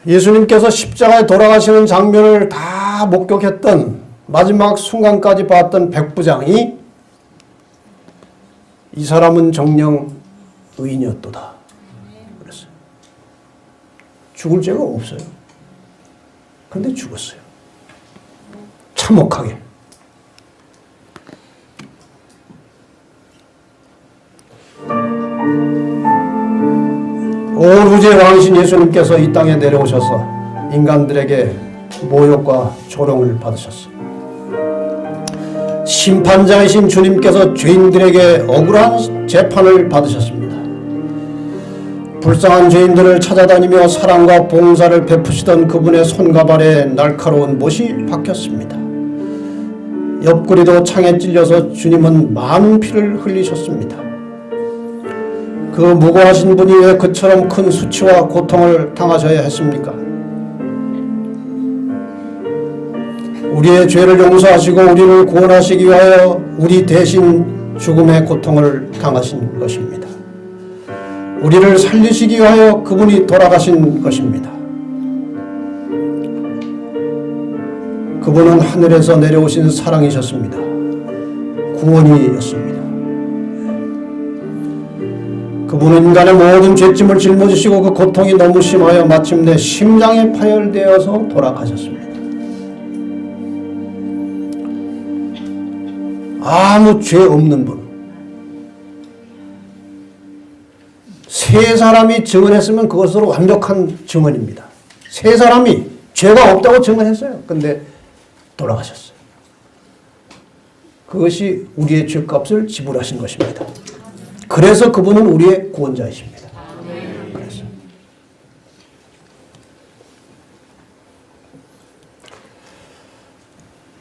예수님께서 십자가에 돌아가시는 장면을 다 목격했던 마지막 순간까지 봤던 백부장이 이 사람은 정녕 의인이었도다. 그랬어요. 죽을 죄가 없어요. 그런데 죽었어요. 참혹하게. 온 우주의 왕이신 예수님께서 이 땅에 내려오셔서 인간들에게 모욕과 조롱을 받으셨어요. 심판자이신 주님께서 죄인들에게 억울한 재판을 받으셨습니다. 불쌍한 죄인들을 찾아다니며 사랑과 봉사를 베푸시던 그분의 손과 발에 날카로운 못이 박혔습니다. 옆구리도 창에 찔려서 주님은 많은 피를 흘리셨습니다. 그 무고하신 분이 왜 그처럼 큰 수치와 고통을 당하셔야 했습니까? 우리의 죄를 용서하시고 우리를 구원하시기 위하여 우리 대신 죽음의 고통을 당하신 것입니다. 우리를 살리시기 위하여 그분이 돌아가신 것입니다. 그분은 하늘에서 내려오신 사랑이셨습니다. 구원이었습니다. 그분은 인간의 모든 죄짐을 짊어지시고 그 고통이 너무 심하여 마침내 심장에 파열되어서 돌아가셨습니다. 아무 죄 없는 분. 세 사람이 증언했으면 그것으로 완벽한 증언입니다. 세 사람이 죄가 없다고 증언했어요. 근데 돌아가셨어요. 그것이 우리의 죄값을 지불하신 것입니다. 그래서 그분은 우리의 구원자이십니다. 그래서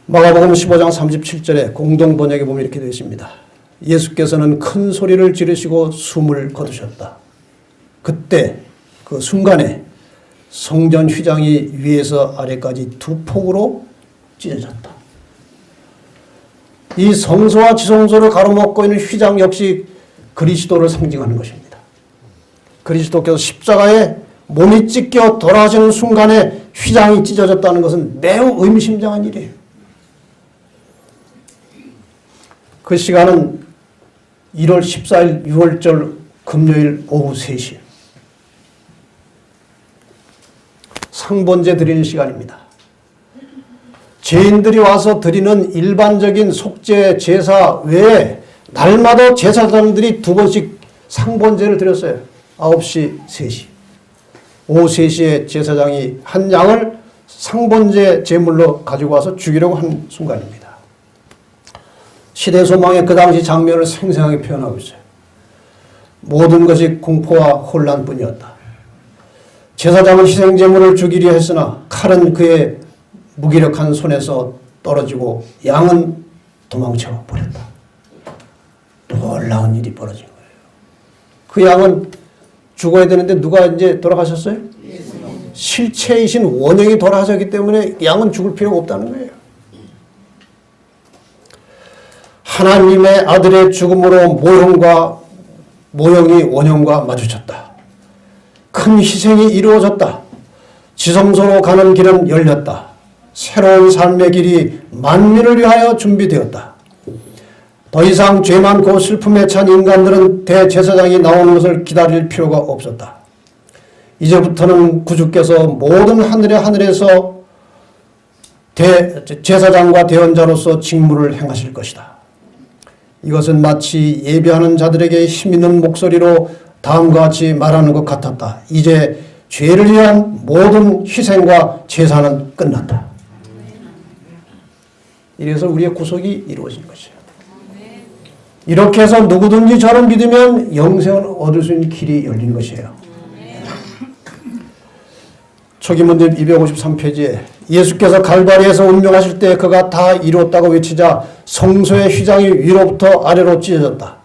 마가복음 15장 37절에 공동 번역에 보면 이렇게 되어 있습니다. 예수께서는 큰 소리를 지르시고 숨을 거두셨다. 그때 그 순간에 성전 휘장이 위에서 아래까지 두 폭으로 찢어졌다. 이 성소와 지성소를 가로막고 있는 휘장 역시 그리스도를 상징하는 것입니다. 그리스도께서 십자가에 몸이 찢겨 돌아가시는 순간에 휘장이 찢어졌다는 것은 매우 의미심장한 일이에요. 그 시간은 1월 14일 6월절 금요일 오후 3시. 상번제 드리는 시간입니다. 죄인들이 와서 드리는 일반적인 속죄 제사 외에 날마다 제사장들이 2번씩 상번제를 드렸어요. 9시, 3시. 오후 3시에 제사장이 한 양을 상번제 제물로 가지고 와서 죽이려고 한 순간입니다. 시대 소망의 그 당시 장면을 생생하게 표현하고 있어요. 모든 것이 공포와 혼란뿐이었다. 제사장은 희생제물을 죽이려 했으나 칼은 그의 무기력한 손에서 떨어지고 양은 도망쳐 버렸다. 놀라운 일이 벌어진 거예요. 그 양은 죽어야 되는데 누가 이제 돌아가셨어요? 실체이신 원형이 돌아가셨기 때문에 양은 죽을 필요가 없다는 거예요. 하나님의 아들의 죽음으로 모형이 원형과 마주쳤다. 큰 희생이 이루어졌다. 지성소로 가는 길은 열렸다. 새로운 삶의 길이 만민을 위하여 준비되었다. 더 이상 죄 많고 슬픔에 찬 인간들은 대제사장이 나오는 것을 기다릴 필요가 없었다. 이제부터는 구주께서 모든 하늘에서 제사장과 대언자로서 직무를 행하실 것이다. 이것은 마치 예배하는 자들에게 힘있는 목소리로 다음과 같이 말하는 것 같았다. 이제 죄를 위한 모든 희생과 제사는 끝났다. 이래서 우리의 구속이 이루어진 것이에요. 이렇게 해서 누구든지 저를 믿으면 영생을 얻을 수 있는 길이 열린 것이에요. 초기문집 253페이지에 예수께서 갈바리에서 운명하실 때 그가 다 이루었다고 외치자 성소의 휘장이 위로부터 아래로 찢어졌다.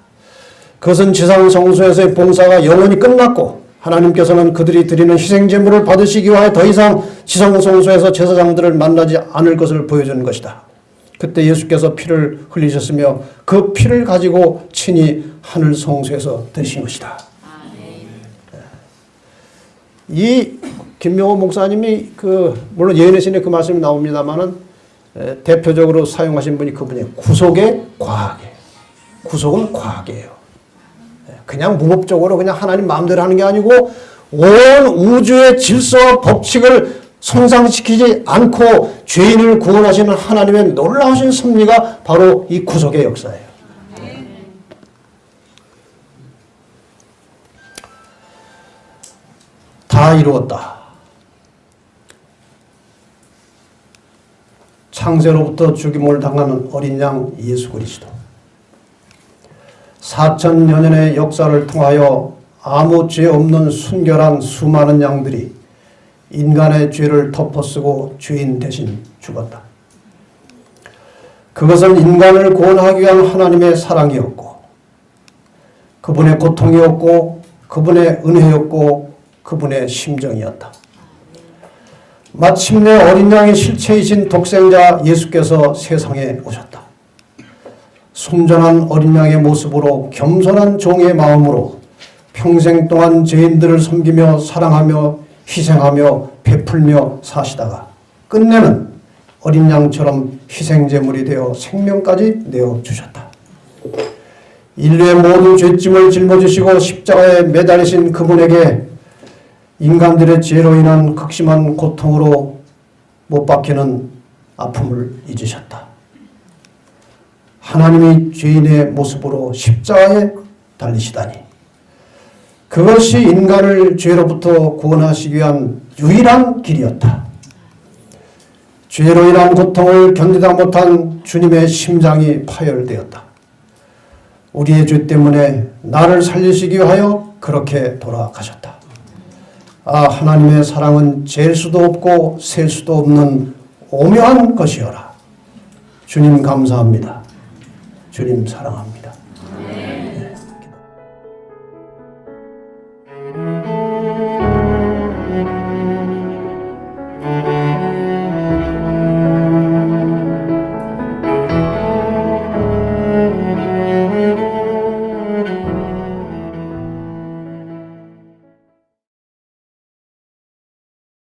그것은 지상 성소에서의 봉사가 영원히 끝났고 하나님께서는 그들이 드리는 희생제물을 받으시기 위하여 더 이상 지상 성소에서 제사장들을 만나지 않을 것을 보여주는 것이다. 그때 예수께서 피를 흘리셨으며 그 피를 가지고 친히 하늘 성소에서 드신 것이다. 이 김명호 목사님이 물론 예언의 신에 그 말씀이 나옵니다만은 대표적으로 사용하신 분이 그분이에요. 구속의 과학이에요. 구속은 과학이에요. 그냥 무법적으로 그냥 하나님 마음대로 하는 게 아니고 온 우주의 질서와 법칙을 손상시키지 않고 죄인을 구원하시는 하나님의 놀라우신 섭리가 바로 이 구속의 역사예요. 다 이루었다. 창세로부터 죽임을 당하는 어린 양 예수 그리스도. 4000여 년의 역사를 통하여 아무 죄 없는 순결한 수많은 양들이 인간의 죄를 덮어쓰고 죄인 대신 죽었다. 그것은 인간을 구원하기 위한 하나님의 사랑이었고 그분의 고통이었고 그분의 은혜였고 그분의 심정이었다. 마침내 어린 양의 실체이신 독생자 예수께서 세상에 오셨다. 순전한 어린 양의 모습으로 겸손한 종의 마음으로 평생 동안 죄인들을 섬기며 사랑하며 희생하며 베풀며 사시다가 끝내는 어린 양처럼 희생제물이 되어 생명까지 내어주셨다. 인류의 모든 죄짐을 짊어지시고 십자가에 매달리신 그분에게 인간들의 죄로 인한 극심한 고통으로 못 박히는 아픔을 잊으셨다. 하나님이 죄인의 모습으로 십자가에 달리시다니, 그것이 인간을 죄로부터 구원하시기 위한 유일한 길이었다. 죄로 인한 고통을 견디다 못한 주님의 심장이 파열되었다. 우리의 죄 때문에 나를 살리시기 위하여 그렇게 돌아가셨다. 아, 하나님의 사랑은 잴 수도 없고 셀 수도 없는 오묘한 것이어라. 주님 감사합니다. 주님 사랑합니다.